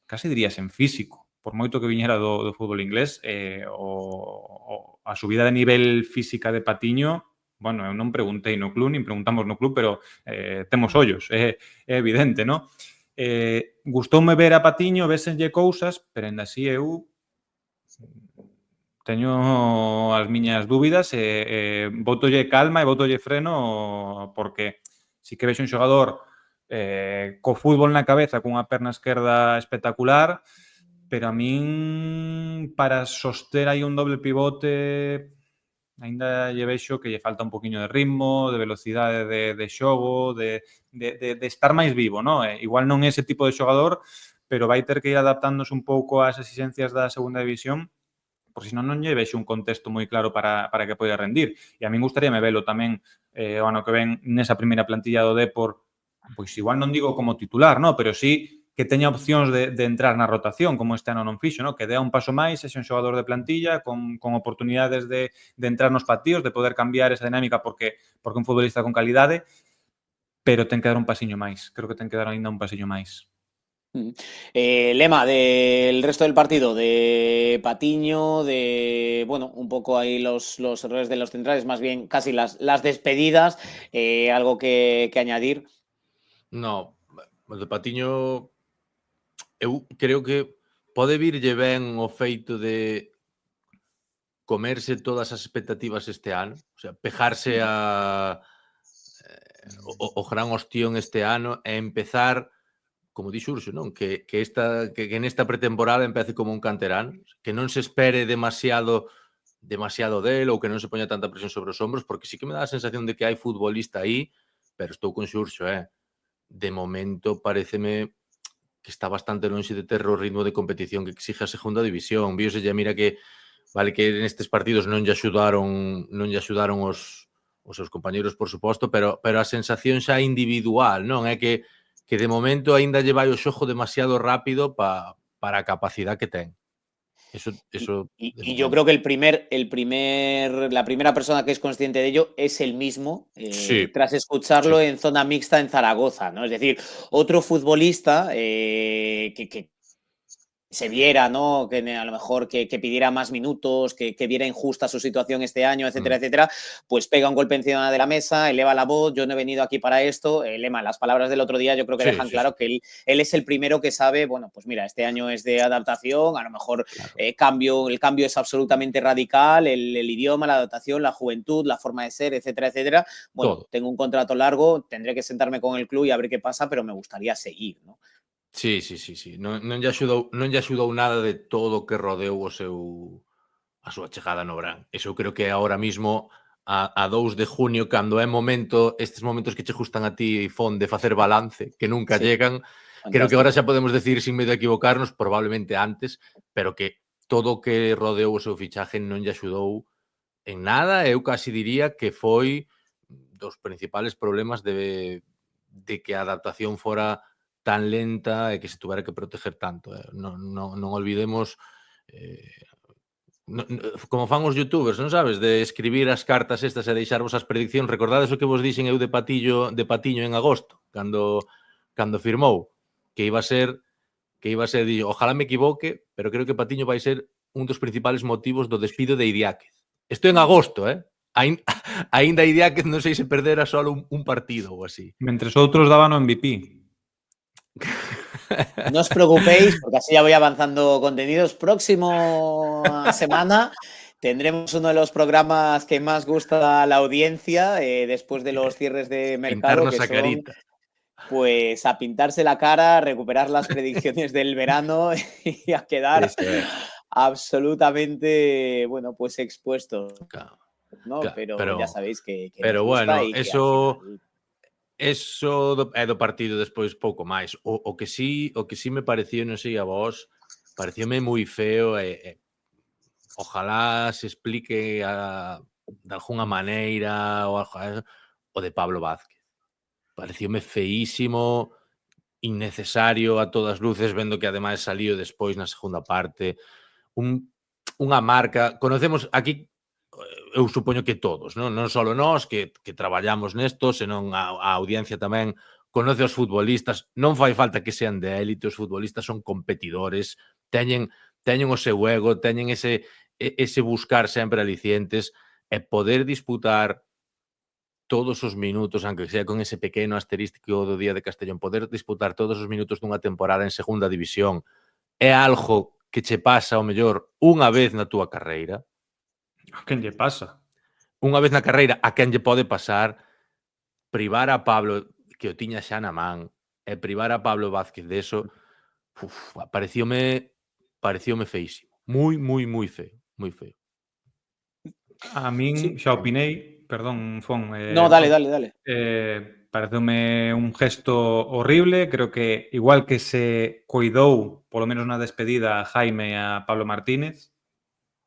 casi diría sen físico, por moito que viñera do fútbol inglés, a subida de nivel física de Patiño, bueno, eu non preguntei no club, nin preguntamos no club, pero temos ollos, é evidente, non? Gustoume ver a Patiño, vésenlle cousas, pero ainda así eu teño as miñas dúbidas e bótolle calma e bótolle freno porque si que vexo un xogador co fútbol na cabeza, cunha perna esquerda espectacular, pero a min para soster aí un doble pivote aínda lle vexo que lle falta un poquinho de ritmo, de velocidade de xogo, de estar máis vivo, non? Igual non é ese tipo de xogador, pero vai ter que ir adaptándose un pouco ás exigencias da segunda división, porque senón non lle vexo un contexto moi claro para que poida rendir. E a min gustaríame velo tamén o ano que ven nesa primeira plantilla do Depor, pois igual non digo como titular, no? Pero sí que teña opcións de entrar na rotación, como este ano non fixo, no? Que dea un paso máis, sexa un xogador de plantilla, con oportunidades de entrar nos partidos, de poder cambiar esa dinámica porque un futbolista con calidade, pero ten que dar un pasiño máis. Creo que ten que dar ainda un pasiño máis. Lema del resto del partido, de Patiño, de, bueno, un poco ahí los errores de los centrales, más bien casi las despedidas, algo que añadir. No, o de Patiño eu creo que pode virlle ben o feito de comerse todas as expectativas este ano, o sea, pejarse o gran ostión este ano e empezar, como di Xurxo, non? Que nesta pretemporada empece como un canterán, que non se espere demasiado del ou que non se poña tanta presión sobre os ombros, porque sí que me dá a sensación de que hai futbolista aí, pero estou con Xurxo, de momento paréceme que está bastante lonxe de ter o ritmo de competición que exige a segunda división. Víoselle, mira que vale que nestes partidos non lle axudaron os seus compañeiros, por suposto, pero a sensación xa individual, non? É que de momento aínda lle vai o xogo demasiado rápido para a capacidade que ten. Eso y yo creo que la primera persona que es consciente de ello es él mismo, sí, tras escucharlo sí. en zona mixta en Zaragoza, ¿no? Es decir, otro futbolista que se viera, ¿no? Que a lo mejor que pidiera más minutos, que viera injusta su situación este año, etcétera, etcétera, pues pega un golpe encima de la mesa, eleva la voz, yo no he venido aquí para esto. Lema, las palabras del otro día yo creo que dejan claro que él es el primero que sabe, bueno, pues mira, este año es de adaptación, a lo mejor el cambio es absolutamente radical, el idioma, la adaptación, la juventud, la forma de ser, etcétera, etcétera. Bueno, todo. Tengo un contrato largo, tendré que sentarme con el club y a ver qué pasa, pero me gustaría seguir, ¿no? Sí. Non lle axudou nada de todo o que rodeou a súa chegada no Brán. Eso creo que agora mismo a 2 de junio, cando é estes momentos que che gustan a ti, Fon, de facer balance, que nunca llegan, fantástico. Creo que agora xa podemos decir sin medo a equivocarnos, probablemente antes, pero que todo o que rodeou o seu fichaje non lle axudou en nada. Eu casi diría que foi dos principales problemas de que a adaptación fora tan lenta e que se tuvera que proteger tanto. Non olvidemos como fan os youtubers, non sabes? De escribir as cartas estas e deixarvos as prediccións. Recordades o que vos dixen eu de Patiño en agosto, cando firmou, que iba a ser, ojalá me equivoque, pero creo que Patiño vai ser un dos principales motivos do despido de Idiáquez. Isto en agosto, Aínda Idiáquez non sei se perdera solo un partido ou así. Mentres outros daban o MVP. No os preocupéis, porque así ya voy avanzando contenidos. Próxima semana tendremos uno de los programas que más gusta a la audiencia después de los cierres de mercado. Pintarnos a carita. Pues a pintarse la cara, recuperar las predicciones del verano y a quedar absolutamente, bueno, pues expuestos, ¿no? Claro, pero ya sabéis que pero bueno, Eso é do partido despois pouco máis. O que sí me pareció, non sei a vos, parecíame moi feo e ojalá se explique de alguna maneira o de Pablo Vázquez. Parecióme feísimo innecesario a todas luces, vendo que ademais saliu despois na segunda parte. Unha marca, conocemos aquí, eu supoño que todos, non só nós que traballamos nesto, senón a audiencia tamén conoce os futbolistas, non fai falta que sean de élite, os futbolistas son competidores, teñen o seu ego, teñen ese buscar sempre alicientes, e poder disputar todos os minutos, aunque sea con ese pequeno asterístico do día de Castellón, poder disputar todos os minutos dunha temporada en segunda división é algo que che pasa, ao mellor, unha vez na túa carreira. A quen lle pasa? Unha vez na carreira, a quen lle pode pasar, privar a Pablo, que o tiña xa na man, e privar a Pablo Vázquez deso, parecióme feísimo. Moi feo, moi feo. A min xa opinei, perdón, Fon. No, dale. Pareceume un gesto horrible, creo que igual que se cuidou, polo menos na despedida, a Jaime e a Pablo Martínez,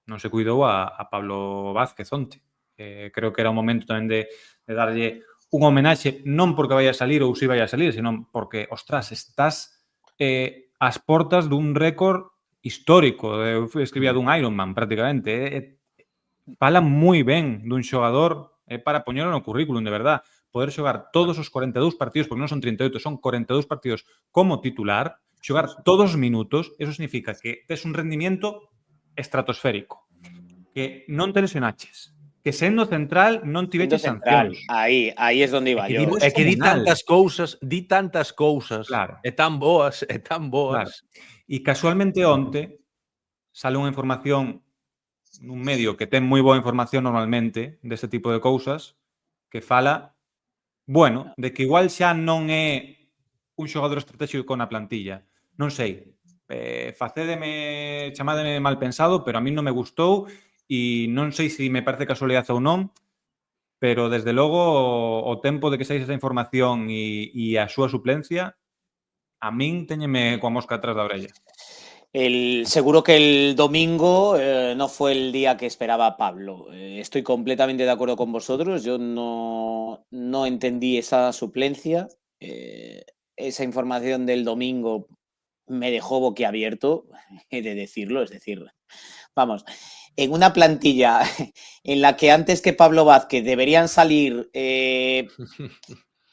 non se cuidou a Pablo Vázquez onte. Creo que era o momento tamén de darlle un homenaxe, non porque vai a salir ou si vai a salir, senón porque, ostras, estás ás portas dun récord histórico. Eu escribía dun Ironman, prácticamente. Fala moi ben dun xogador para poñelo no currículum, de verdad. Poder xogar todos os 42 partidos, porque non son 38, son 42 partidos como titular, xogar todos os minutos, eso significa que tes un rendimiento estratosférico, que non te lesionaches, que sendo central non tiveches sancións. Ahí es donde iba yo. É que di tantas cousas, claro, e tan boas. Claro. E casualmente onte sale unha información nun medio que ten moi boa información normalmente deste tipo de cousas, que fala, bueno, de que igual xa non é un xogador estratégico na plantilla. Non sei, chamádeme mal pensado, pero a mí non me gustou e non sei se me parece casualidade ou non, pero desde logo o tempo de que saíse esa información e a súa suplencia, a min téñeme coa mosca atrás da orella. Seguro que el domingo no fue el día que esperaba Pablo. Estoy completamente de acuerdo con vosotros. Yo no entendí esa suplencia. Esa información del domingo me dejó boquiabierto, he de decirlo. Es decir, vamos, en una plantilla en la que antes que Pablo Vázquez deberían salir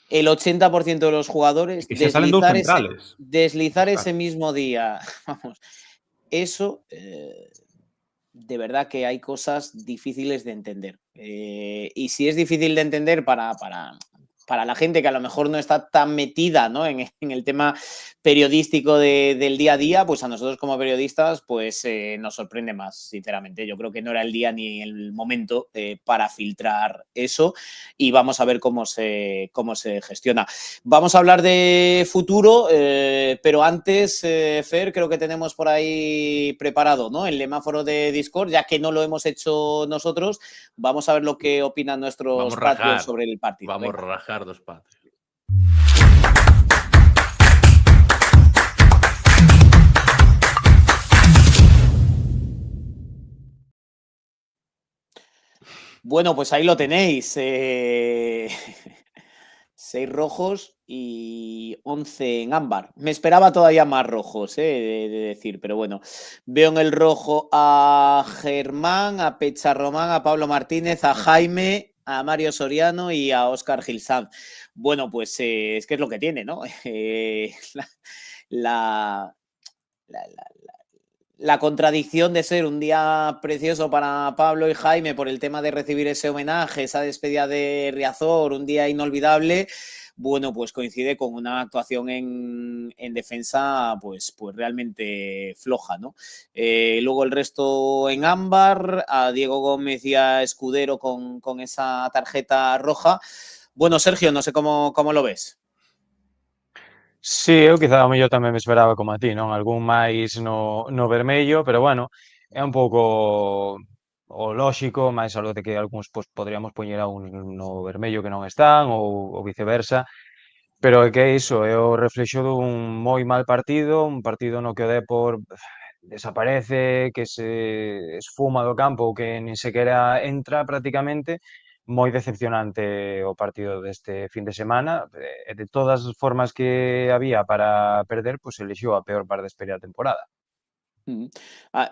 el 80% de los jugadores, deslizar ese mismo día, vamos, eso de verdad que hay cosas difíciles de entender. Y si es difícil de entender para la gente que a lo mejor no está tan metida, ¿no?, en el tema periodístico del día a día, pues a nosotros como periodistas pues nos sorprende más, sinceramente. Yo creo que no era el día ni el momento para filtrar eso, y vamos a ver cómo se gestiona. Vamos a hablar de futuro, pero antes, Fer, creo que tenemos por ahí preparado, ¿no?, el semáforo de Discord, ya que no lo hemos hecho nosotros. Vamos a ver lo que opinan nuestros Patreons sobre el partido. Vamos a rajar dos Patreons. Bueno, pues ahí lo tenéis. 6 rojos y 11 en ámbar. Me esperaba todavía más rojos, de decir, pero bueno. Veo en el rojo a Germán, a Pecharromán, a Pablo Martínez, a Jaime, a Mario Soriano y a Óscar Gilsanz. Bueno, pues es que es lo que tiene, ¿no? La contradicción de ser un día precioso para Pablo y Jaime por el tema de recibir ese homenaje, esa despedida de Riazor, un día inolvidable. Bueno, pues coincide con una actuación en defensa pues realmente floja, ¿no? Luego el resto en ámbar, a Diego Gómez y a Escudero con esa tarjeta roja. Bueno, Sergio, no sé cómo lo ves. Sí, eu quizá ao mellor tamén me esperaba como a ti, non? Algún máis no vermello, pero bueno, é un pouco o lóxico, máis algo de que algúns podríamos poñer a un no vermello que non están ou viceversa, pero é que é iso, é o reflexo dun moi mal partido, un partido no que o Depor desaparece, que se esfuma do campo ou que nin sequera entra prácticamente, moi decepcionante o partido deste fin de semana, e de todas as formas que había para perder, pois elixiu a peor para despedir a temporada.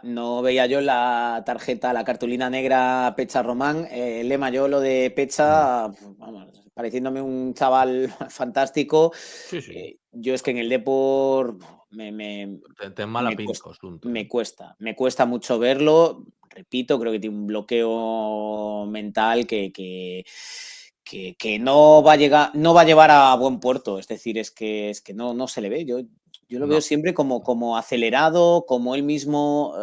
No veía yo la tarjeta, la cartulina negra a Pecha Román. Lema, yo lo de Pecha, vamos, pareciéndome un chaval fantástico. Sí, sí. Yo es que en el Depor me Ten mala me pinta cuesta, o asunto, eh. me cuesta mucho verlo. Repito, creo que tiene un bloqueo mental que no va a llegar, no va a llevar a buen puerto. Es decir, es que no se le ve. Yo lo veo No. siempre como acelerado, como él mismo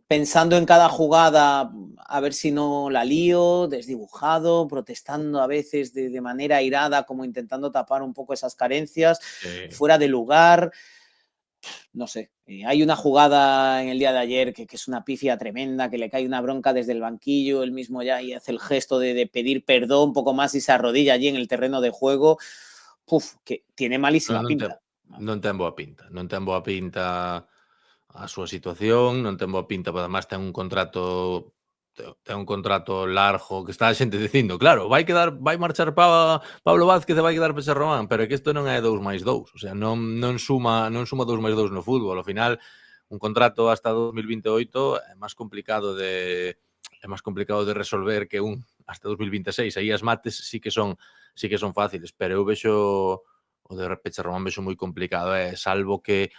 pensando en cada jugada, a ver si no la lío, desdibujado, protestando a veces de manera airada, como intentando tapar un poco esas carencias, fuera de lugar. No sé, hay una jugada en el día de ayer que es una pifia tremenda, que le cae una bronca desde el banquillo, él mismo ya y hace el gesto de pedir perdón un poco más y se arrodilla allí en el terreno de juego. Uf, que tiene malísima pinta. Non ten boa pinta. Non ten boa pinta a súa situación, non ten boa pinta, pero además ten un contrato largo que está a xente dicindo, claro, vai marchar Pablo Vázquez e vai quedar Pecha Román, pero é que isto non é 2+2, o sea, non suma 2+2 no fútbol, ao final un contrato hasta 2028 é máis complicado de resolver que un hasta 2026, aí as mates sí que son fáciles, pero eu vexo o de Pecha Román vexo moi complicado, salvo que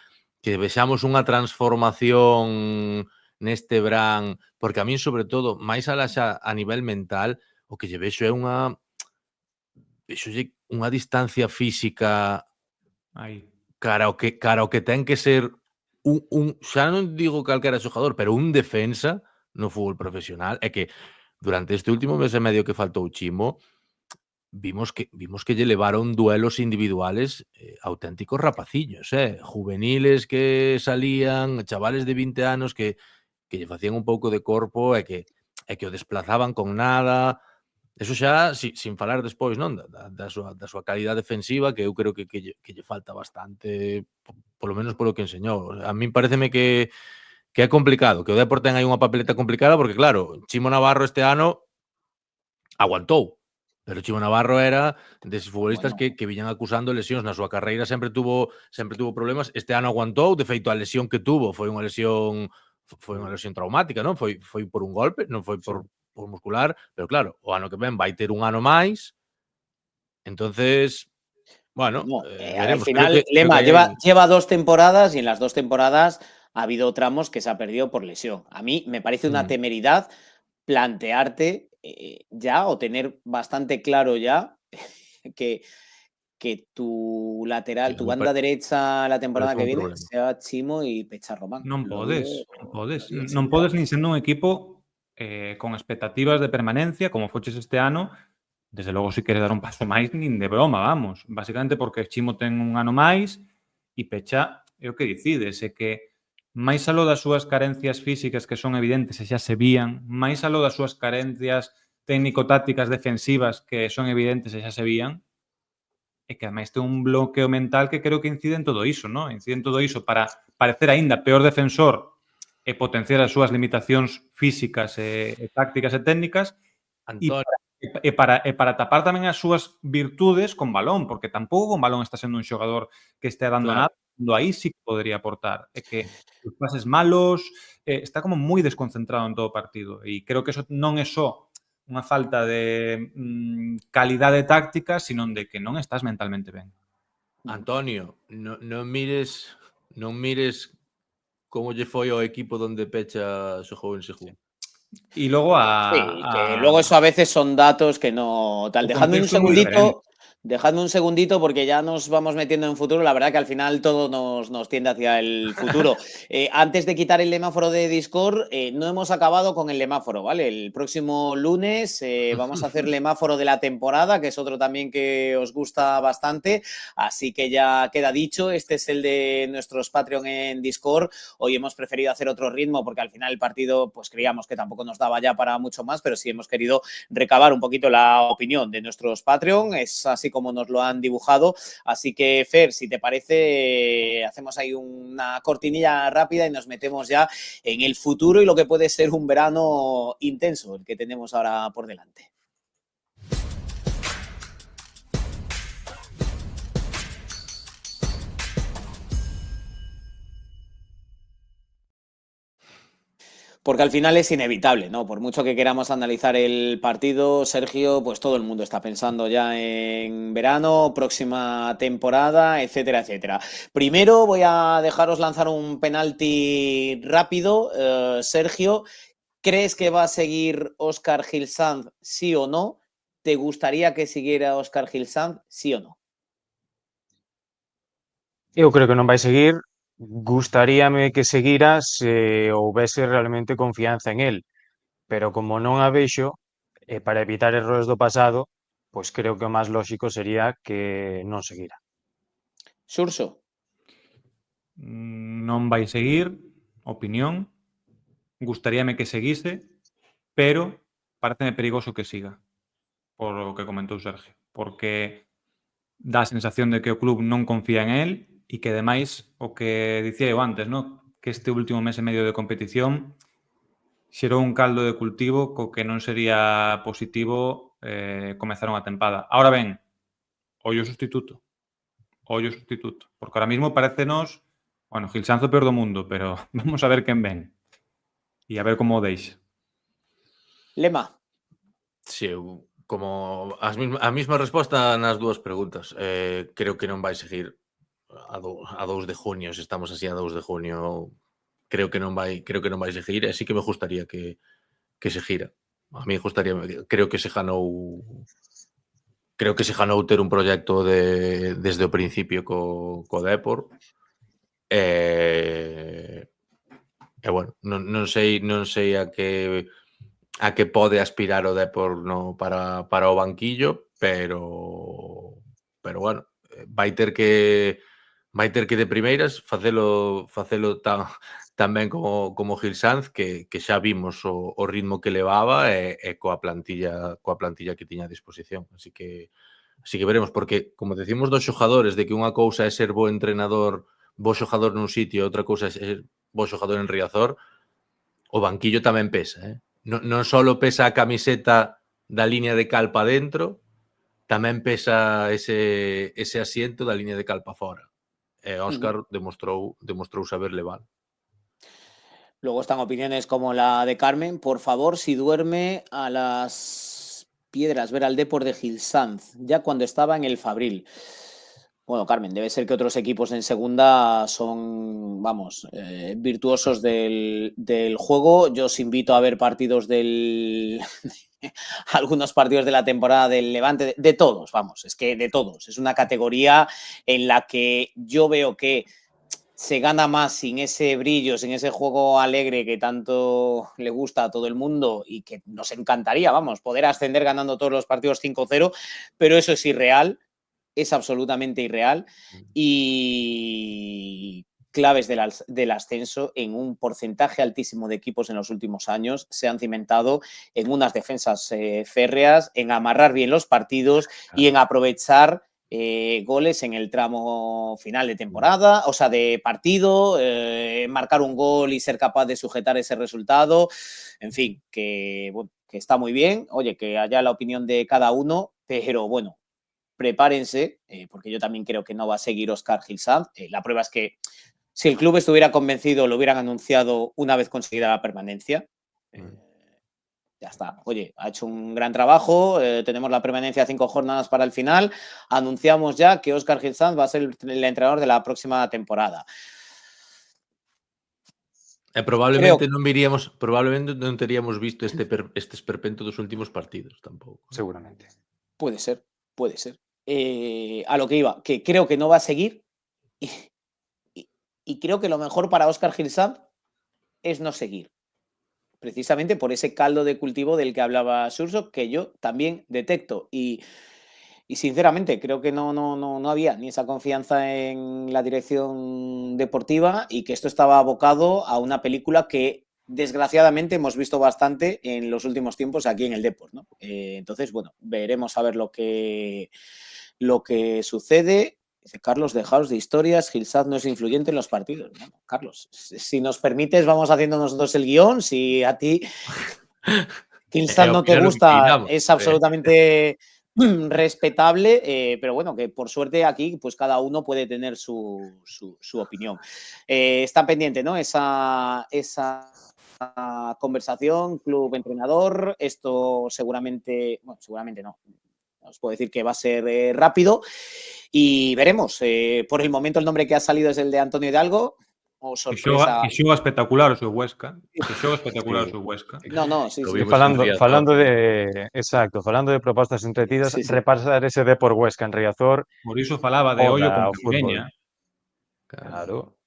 vexamos unha transformación neste verán, porque a min, sobre todo, máis alá xa a nivel mental, o que lle vexo é unha distancia física Aí. cara ao que ten que ser xa non digo calquera xogador, pero un defensa no fútbol profesional, é que durante este último mes e medio que faltou Chimo, vimos que lle levaron duelos individuales auténticos rapaciños, juveniles que salían, chavales de 20 anos que lle facían un pouco de corpo e que o desplazaban con nada. Eso xa, sin falar despois, non, da súa calidad defensiva, que eu creo que lle falta bastante, polo menos polo que enseñou. A min pareceme que é complicado, que o Depor ten aí unha papeleta complicada, porque claro, Chimo Navarro este ano aguantou, pero Chimo Navarro era deses futbolistas que viñan acusando lesións na súa carreira, sempre tuvo problemas. Este ano aguantou, de feito a lesión que tuvo foi unha lesión traumática, non? Foi por un golpe, non foi por muscular, pero claro, o ano que ven vai ter un ano máis. Entonces, bueno, No, al veremos. final, Creo Lema que hai lleva 2 temporadas y en las 2 temporadas ha habido tramos que se ha perdido por lesión. A mí me parece una temeridad plantearte ya o tener bastante claro ya que tu lateral, sí, tu me banda derecha la temporada parece que un viene problema. sea Chimo y Pecha Román. Non Lo podes, veo non podes. bien Non complicado. podes nin sendo un equipo con expectativas de permanencia, como foches este ano. Desde logo, se queres dar un paso máis, nin de broma, vamos. Básicamente porque Chimo ten un ano máis e Pecha é o que decides, é que máis aló das súas carencias físicas que son evidentes e xa se vían, máis aló das súas carencias técnico-tácticas defensivas que son evidentes e xa se vían, e que ademais ten un bloqueo mental que creo que incide en todo iso, non? Incide en todo iso para parecer aínda peor defensor e potenciar as súas limitacións físicas e tácticas e técnicas Antonio, e para tapar tamén as súas virtudes con balón, porque tampouco con balón está sendo un xogador que estea dando claro. nada, cando aí sí que podría aportar. É que os pases malos, está como moi desconcentrado en todo o partido e creo que eso non é só unha falta de calidade táctica, sino de que non estás mentalmente ben. Antonio, non mires como lle foi ao equipo donde Pecha xogou en Según. E logo Sí, que luego eso a veces son datos que no tal. O contexto é moi diferente. Dejadme un segundito porque ya nos vamos metiendo en futuro. La verdad que al final todo nos tiende hacia el futuro. Antes de quitar el lemáforo de Discord, no hemos acabado con el lemáforo, ¿vale? El próximo lunes vamos a hacer lemáforo de la temporada, que es otro también que os gusta bastante. Así que ya queda dicho. Este es el de nuestros Patreon en Discord. Hoy hemos preferido hacer otro ritmo porque al final el partido, pues creíamos que tampoco nos daba ya para mucho más, pero sí hemos querido recabar un poquito la opinión de nuestros Patreon. Es así como nos lo han dibujado. Así que, Fer, si te parece, hacemos ahí una cortinilla rápida y nos metemos ya en el futuro y lo que puede ser un verano intenso, el que tenemos ahora por delante. Porque al final es inevitable, ¿no? Por mucho que queramos analizar el partido, Sergio, pues todo el mundo está pensando ya en verano, próxima temporada, etcétera, etcétera. Primero voy a dejaros lanzar un penalti rápido. Sergio, ¿crees que va a seguir Óscar Gil Sanz, sí o no? ¿Te gustaría que siguiera Óscar Gil Sanz, sí o no? Eu creo que non vai seguir. Gustaríame que seguira se houvese realmente confianza en el, pero como non a vexo, para evitar errores do pasado, pois creo que o máis lóxico sería que non seguira. Xurxo. Non vai seguir, opinión. Gustaríame que seguise, pero pareceme perigoso que siga, por o que comentou Sergio, porque dá a sensación de que o club non confía en él e que, ademais, o que dicía eu antes, ¿no? Que este último mes e medio de competición xerou un caldo de cultivo co que non sería positivo comezar unha tempada. Ahora ben, ollo sustituto. Ollo sustituto. Porque ahora mismo parécenos, bueno, Gil Sanz o peor do mundo, pero vamos a ver quen ven. E a ver como o deixa. Lema. Sí, eu, como a mesma resposta nas dúas preguntas. Creo que non vai seguir a 2 de junio, se estamos así a 2 de junio, creo que non vai seguir, e sí que me gustaría que seguira. A mí gustaría, creo que se ganou ter un proxecto desde o principio co Depor. E bueno, non sei a que pode aspirar o Depor para o banquillo, pero bueno, vai ter que de primeiras facelo tan ben como Gil Sanz, que xa vimos o ritmo que levaba e coa plantilla que tiña a disposición. Así que veremos, porque como decimos dos xogadores, de que unha cousa é ser bo entrenador, bo xogador nun sitio, outra cousa é ser bo xogador en Riazor, o banquillo tamén pesa, non só pesa a camiseta da línea de cal pa dentro, tamén pesa ese asiento da línea de cal pa fora. E Óscar demostrou saber levar. Luego están opiniones como la de Carmen. Por favor, si duerme a las piedras, ver al Depor de Gil Sanz, ya cuando estaba en el Fabril. Bueno, Carmen, debe ser que otros equipos en segunda son, vamos, virtuosos del juego. Yo os invito a ver partidos algunos partidos de la temporada del Levante, de todos, vamos, es que de todos. Es una categoría en la que yo veo que se gana más sin ese brillo, sin ese juego alegre que tanto le gusta a todo el mundo y que nos encantaría, vamos, poder ascender ganando todos los partidos 5-0, pero eso es irreal, es absolutamente irreal, y claves del ascenso en un porcentaje altísimo de equipos en los últimos años se han cimentado en unas defensas férreas, en amarrar bien los partidos y en aprovechar goles en el tramo final de temporada, o sea, de partido, marcar un gol y ser capaz de sujetar ese resultado. En fin, que está muy bien. Oye, que haya la opinión de cada uno, pero bueno, prepárense, porque yo también creo que no va a seguir Óscar Gil Sanz. La prueba es que si el club estuviera convencido, lo hubieran anunciado una vez conseguida la permanencia. Ya está. Oye, ha hecho un gran trabajo, tenemos la permanencia 5 jornadas para el final, anunciamos ya que Óscar Gil Sanz va a ser el entrenador de la próxima temporada. Probablemente non teríamos visto este esperpento dos últimos partidos tampouco. Seguramente. Puede ser. A lo que iba, que creo que no va a seguir y creo que lo mejor para Óscar Gil Sanz es no seguir. Precisamente por ese caldo de cultivo del que hablaba Xurxo, que yo también detecto. Y sinceramente creo que no había ni esa confianza en la dirección deportiva y que esto estaba abocado a una película que desgraciadamente hemos visto bastante en los últimos tiempos aquí en el Depor, ¿no? Entonces, bueno, veremos a ver lo que sucede. Dice Carlos, dejaos de historias, Gil Sanz no es influyente en los partidos. Bueno, Carlos, si nos permites, vamos haciendo nosotros el guión. Si a ti Gil Sanz no te gusta, es absolutamente respetable, pero bueno, que por suerte aquí pues cada uno puede tener su opinión. Está pendiente, ¿no? Esa esa conversación, club-entrenador. Esto seguramente, bueno, seguramente no, os puedo decir que va a ser rápido y veremos. Por el momento el nombre que ha salido es el de Antonio Hidalgo. O sorpresa. Que xoga espectacular o seu Huesca. Que xoga espectacular o seu Huesca. No, sí, Lo sí. vimos Falando de propostas entretidas, Sí, sí. repasar ese Depor Huesca en Riazor, Por iso falaba de Ollo oda como ao fútbol. Capiña. Claro.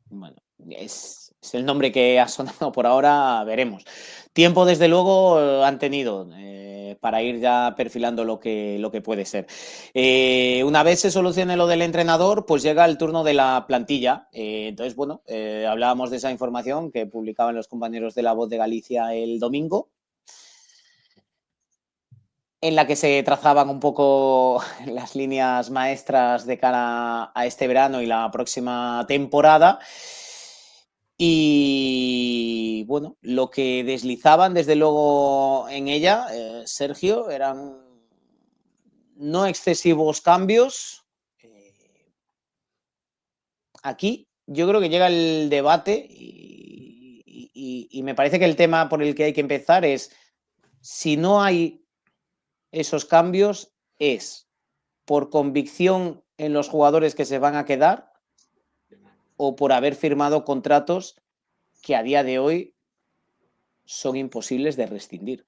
Bueno, es el nombre que ha sonado por ahora, veremos. Tiempo, desde luego, han tenido para ir ya perfilando lo que puede ser. Una vez se solucione lo del entrenador, pues llega el turno de la plantilla. Entonces, bueno, hablábamos de esa información que publicaban los compañeros de La Voz de Galicia el domingo, en la que se trazaban un poco las líneas maestras de cara a este verano y la próxima temporada. Y bueno, lo que deslizaban desde luego en ella, Sergio, eran no excesivos cambios. Aquí yo creo que llega el debate y me parece que el tema por el que hay que empezar es, si no hay esos cambios, es por convicción en los jugadores que se van a quedar o por haber firmado contratos que a día de hoy son imposibles de rescindir.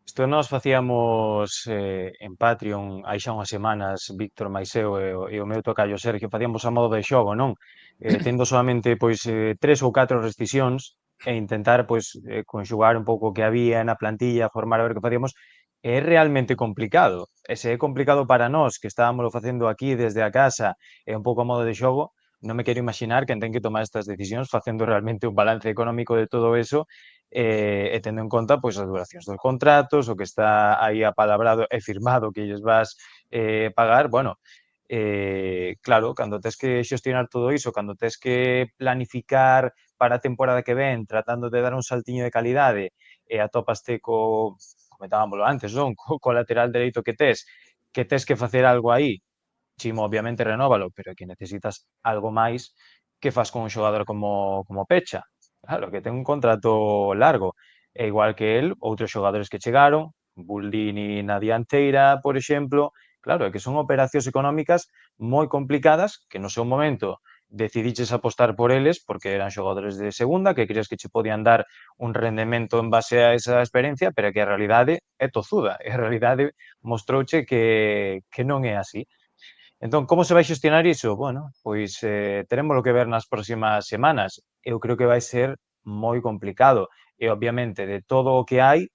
Isto nós facíamos en Patreon hai xa unhas semanas, Víctor Maiseo e o meu tocayo Sergio, facíamos a modo de xogo, non? Tendo solamente pois 3 ou 4 rescisións e intentar pois conxugar un pouco o que había na plantilla, formar a ver que facíamos. É realmente complicado. E se é complicado para nós, que estábamos facendo aquí desde a casa e un pouco a modo de xogo, non me quero imaginar quen ten que tomar estas decisións facendo realmente un balance económico de todo eso e tendo en conta pois as duracións dos contratos, o que está aí apalabrado e firmado que lles vas pagar, bueno, claro, cando tes que xestionar todo iso, cando tes que planificar para a temporada que ven, tratando de dar un saltiño de calidade e atopaste comentábamoslo antes, non? Co lateral dereito que tes que facer algo aí. Chimo, obviamente, renóvalo, pero que necesitas algo máis, que fas con un xogador como Pecha? Claro, que ten un contrato largo. E igual que el, outros xogadores que chegaron, Buldini na dianteira, por exemplo, claro, é que son operacións económicas moi complicadas que no seu momento decidiches apostar por eles porque eran xogadores de segunda, que crees que che podían dar un rendemento en base a esa experiencia, pero que a realidade é tozuda. E a realidade mostrouche que non é así. Entón, como se vai xestionar iso? Bueno, pois terémoslo que ver nas próximas semanas. Eu creo que vai ser moi complicado. E, obviamente, de todo o que hai,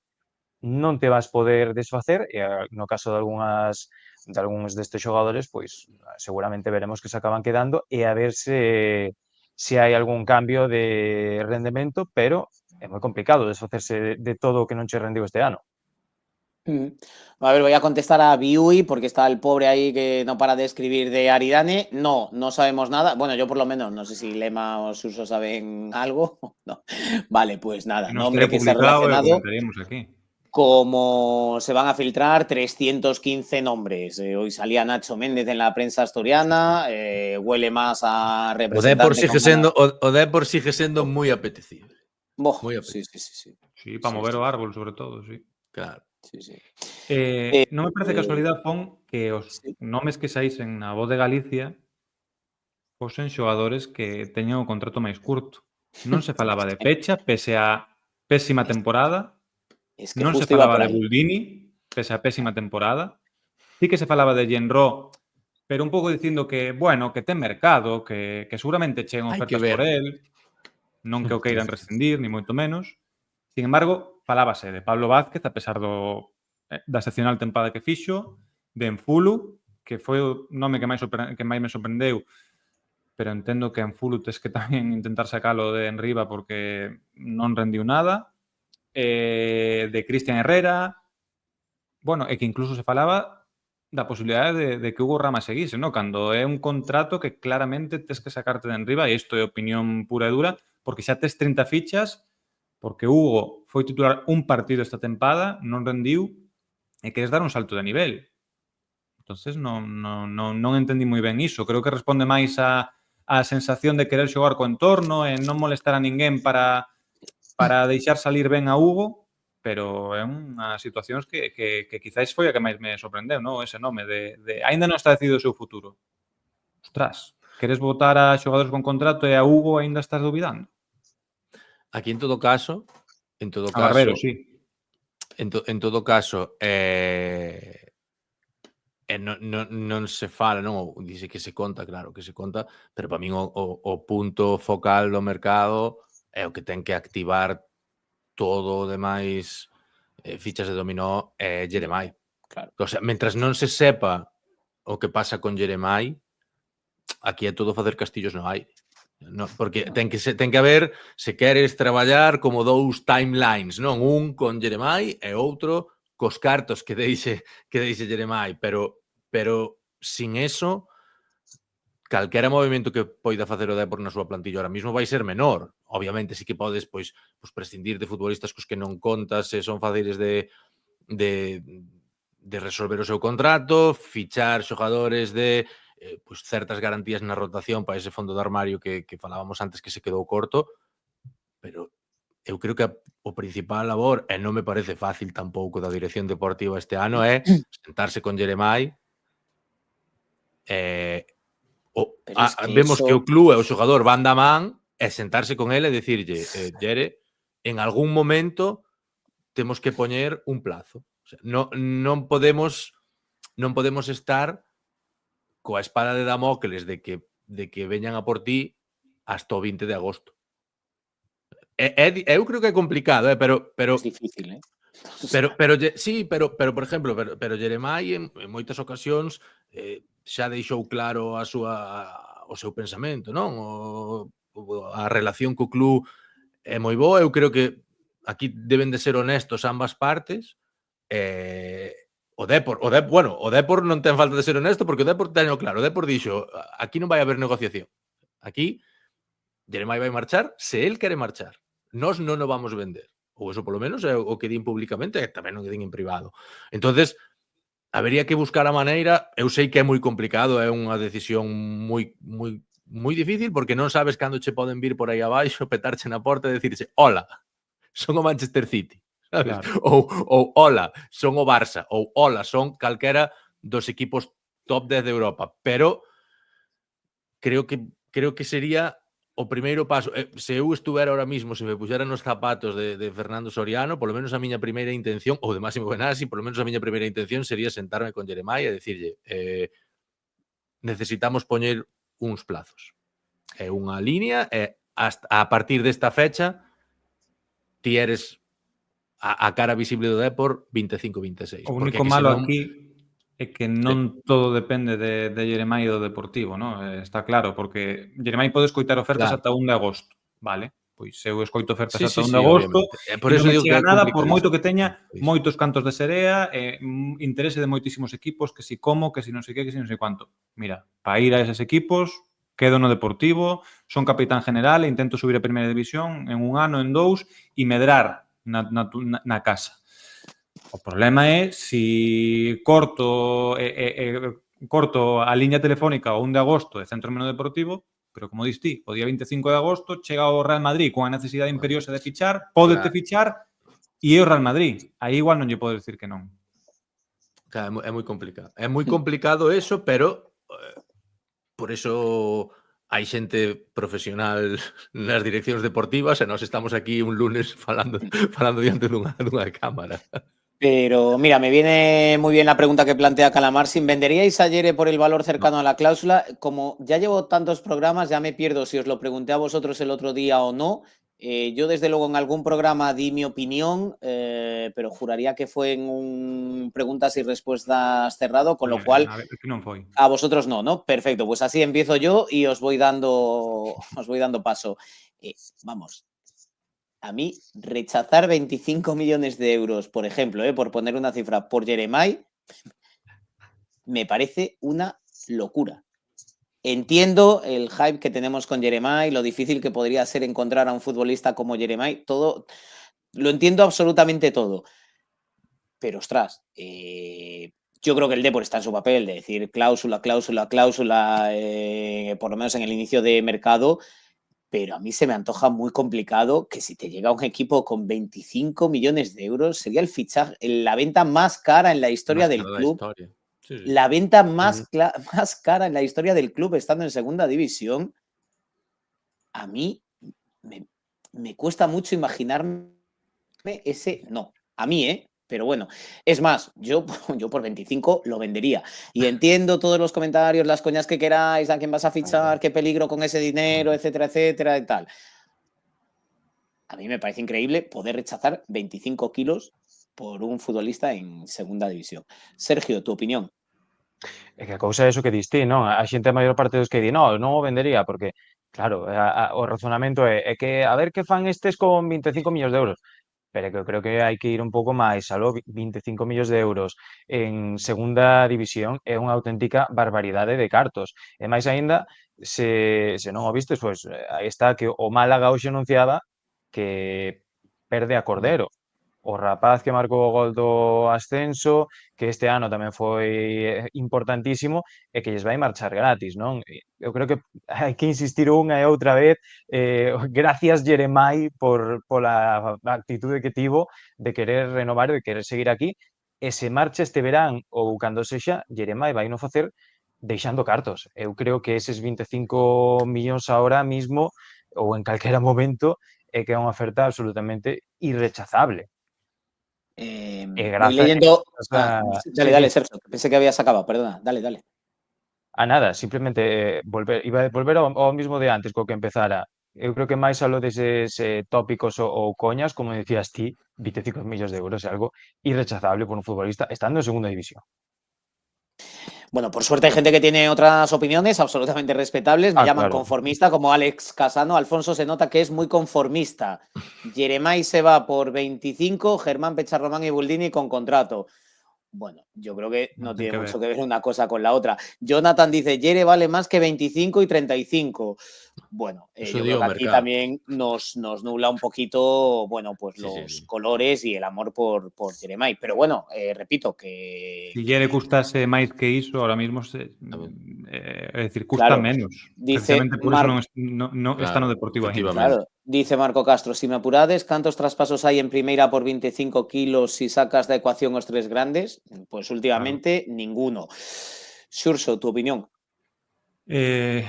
non te vas poder desfacer. E no caso de algúns destes xogadores, pois seguramente veremos que se acaban quedando e a ver se hai algún cambio de rendemento, pero é moi complicado desfacerse de todo o que non che rendiu este ano. A ver, voy a contestar a Biui porque está el pobre ahí que no para de escribir de Aridane. No sabemos nada. Bueno, yo por lo menos, no sé si Lema o Suso saben algo. No. Vale, pues nada, No nombre que se ha relacionado. Comentaríamos aquí. Como se van a filtrar 315 nombres. Hoy salía Nacho Méndez en la prensa asturiana, huele más a representante. O Depor sigue sendo moi apetecible. Muy apetecible. Sí. Sí, para mover o árbol, sobre todo, sí. Claro. Sí. Non me parece casualidade, Fon, que os nomes que saísen na Voz de Galicia fosen xogadores que teñan o contrato máis curto. Non se falaba de Pecha, pese a pésima temporada. Non se falaba de Buldini, pese a pésima temporada. Sí que se falaba de Genró, pero un pouco dicindo que, bueno, que ten mercado, que seguramente chegan ofertas por él, non que o queiran rescindir, ni moito menos. Sin embargo, falábase de Pablo Vázquez, a pesar da excepcional tempada que fixo, de Enfulu, que foi o nome que máis me sorprendeu, pero entendo que Enfulu tes que tamén intentar sacalo de enriba porque non rendiu nada. De Cristian Herrera, bueno, e que incluso se falaba da posibilidade de que Hugo Rama seguise, ¿no? Cando é un contrato que claramente tes que sacarte de enriba, e isto é opinión pura e dura, porque xa tes 30 fichas, porque Hugo foi titular un partido esta tempada, non rendiu, e queres dar un salto de nivel. Entonces non entendí moi ben iso. Creo que responde máis a a sensación de querer xogar co entorno e non molestar a ninguén para deixar salir ben a Hugo, pero é unha situacións que quizáis foi a que máis me sorprendeu, non? Ese nome de aínda non está decidido o seu futuro. Ostras, queres votar a xogadores con contrato e a Hugo aínda estás dubidando? Aquí en todo caso, A Barbero, sí. en todo caso, non se fala, non? Dice que se conta, claro, que se conta, pero para min o punto focal do mercado é o que ten que activar todo o demais fichas de dominó é Jeremai. Claro. O sea, mentras non se sepa o que pasa con Jeremai, aquí é todo facer castillos no aire. No, porque ten que haber, se queres traballar, como dous timelines, non? Un con Jeremai e outro cos cartos que deixe Jeremai, pero sin eso, calquera movimento que poida facer o Depor na súa plantilla ahora mismo vai ser menor. Obviamente, sí que podes pois prescindir de futbolistas cos que non contas se son fáciles de resolver o seu contrato, fichar xogadores de pois certas garantías na rotación para ese fondo de armario que falábamos antes que se quedou corto, pero eu creo que o principal labor, e non me parece fácil tampouco da dirección deportiva este ano, é sentarse con Jeremai vemos que o club e o xogador van da man e sentarse con ele e dicirlle Jere, en algún momento temos que poñer un plazo. O sea, non podemos estar coa espada de Damócles de que veñan a por ti hasta o 20 de agosto. Eu creo que é complicado, pero É difícil, sí, pero por exemplo, pero Jeremai en moitas ocasións xa deixou claro o seu pensamento, non? A relación co club é moi boa, eu creo que aquí deben de ser honestos ambas partes. O Depor non ten falta de ser honesto porque o Depor teño claro. O Depor dixo, aquí non vai haber negociación. Aquí Jeremai vai marchar se el quere marchar. Nós non o vamos vender. Ou eso polo menos é o que din públicamente e tamén o que din en privado. Entonces, habería que buscar a maneira. Eu sei que é moi complicado, é unha decisión moi difícil porque non sabes cando che poden vir por aí abaixo, petarche na porta e dicirse, hola, son o Manchester City. Sabes? Claro. Ou hola, son o Barça, ou hola, son calquera dos equipos top 10 de Europa, pero creo que sería o primeiro paso. Se eu estuvera ahora mismo, se me puxera nos zapatos de Fernando Soriano, polo menos a miña primeira intención, ou de Máximo Benassi, polo menos a miña primeira intención sería sentarme con Jeremai e dicirlle necesitamos poñer uns plazos. É unha línea e a partir desta fecha ti eres a cara visible do Depor 25-26. O único malo aquí é que non todo depende de Jeremai e do Deportivo, non? Está claro, porque Jeremai pode escoitar ofertas ata 1 de agosto, vale? Pois eu escoito ofertas ata 1 de agosto, por eso non me chega nada, por moito que teña pois moitos cantos de serea e interese de moitísimos equipos, que si como, que si non sei que si non sei cuánto. Mira, para ir a eses equipos, quedo no Deportivo, son capitán general e intento subir a primeira división en 1 ano, en 2 e medrar na casa. O problema é si corto a liña telefónica o 1 de agosto e centro no Deportivo, pero como dis ti, o día 25 de agosto chega o Real Madrid con a necesidade imperiosa de fichar, pódete fichar e é o Real Madrid. Aí igual non lle podo decir que non. Claro, é moi complicado. É moi complicado eso, pero por eso hai xente profesional nas direccións deportivas e nós estamos aquí un lunes falando diante dunha cámara. Pero mira, me viene muy bien la pregunta que plantea Calamarsin. ¿Venderíais a Jere por el valor cercano a la cláusula? Como ya llevo tantos programas, ya me pierdo si os lo pregunté a vosotros el otro día o no. Yo desde luego en algún programa di mi opinión, pero juraría que fue en un preguntas y respuestas cerrado, con lo cual a vosotros no. Perfecto, pues así empiezo yo y os voy dando paso. Vamos. A mí, rechazar 25 millones de euros, por ejemplo, por poner una cifra, por Jeremai, me parece una locura. Entiendo el hype que tenemos con Jeremai, lo difícil que podría ser encontrar a un futbolista como Jeremai, todo, lo entiendo absolutamente todo. Pero, ostras, Yo creo que el Depor está en su papel de decir cláusula, cláusula, cláusula, por lo menos en el inicio de mercado, pero a mí se me antoja muy complicado que si te llega un equipo con 25 millones de euros, sería el fichaje, la venta más cara en la historia Más del cara da club, historia. Sí, sí. la venta más cara en la historia del club estando en segunda división. A mí me cuesta mucho imaginarme ese no. A mí, ¿eh? Pero bueno, es más, yo por 25 lo vendería. Y entiendo todos los comentarios, las coñas que queráis, a quién vas a fichar, qué peligro con ese dinero, etcétera, etcétera, y tal. A mí me parece increíble poder rechazar 25 kilos por un futbolista en segunda división. Sergio, tu opinión. É que a cousa é iso que dis ti, non? A xente, a maior parte dos que di, non, non o vendería, porque, claro, o razonamento é que a ver que fan estes con 25 millóns de euros. Pero é que eu creo que hai que ir un pouco máis aló, 25 millóns de euros en segunda división é unha auténtica barbaridade de cartos. E máis aínda, se non o vistes, pois aí está que o Málaga hoxe anunciaba que perde a Cordero, o rapaz que marcou o gol do ascenso, que este ano tamén foi importantísimo e que lles vai marchar gratis, non? Eu creo que hai que insistir unha e outra vez, gracias Jeremai pola actitude que tivo de querer renovar e de querer seguir aquí, e se marcha este verán ou cando sexa, Jeremai vai non facer deixando cartos. Eu creo que eses 25 millóns ahora mismo ou en calquera momento é que é unha oferta absolutamente irrechazable. Voy Grazas leyendo. a... Dale, Sí, dale, sí. Sergio. Pensé que habías acabado, perdona. Dale, dale. Nada, simplemente iba a volver ao mismo de antes, co que empezara. Eu creo que máis aló deses tópicos ou coñas, como decías ti, 25 millóns de euros é algo irrechazable por un futbolista estando en segunda división. Bueno, por suerte hay gente que tiene otras opiniones absolutamente respetables. Me llaman Claro. conformista, como Alex Casano. Alfonso se nota que es muy conformista. Jeremai se va por 25, Germán Pecharromán y Buldini con contrato. Bueno, yo creo que no tiene tiene que mucho ver. que ver una cosa con la otra. Jonathan dice, Jere vale más que 25 y 35. Bueno, Eso yo dio creo que aquí mercado. también nos nubla un poquito, bueno, pues Sí, los sí. colores y el amor por Jeremai. Pero bueno, repito que... Si Jere custase máis que iso, ahora mismo é dicir, custa Claro, menos. dice Precisamente por Mar- eso non está no Claro, Deportivo aínda. efectivamente. Claro, dice Marco Castro, si me apurades, ¿cantos traspasos hay en primeira por 25 kilos si sacas da ecuación os tres grandes? Pues últimamente ninguno. Xurxo, tu opinión.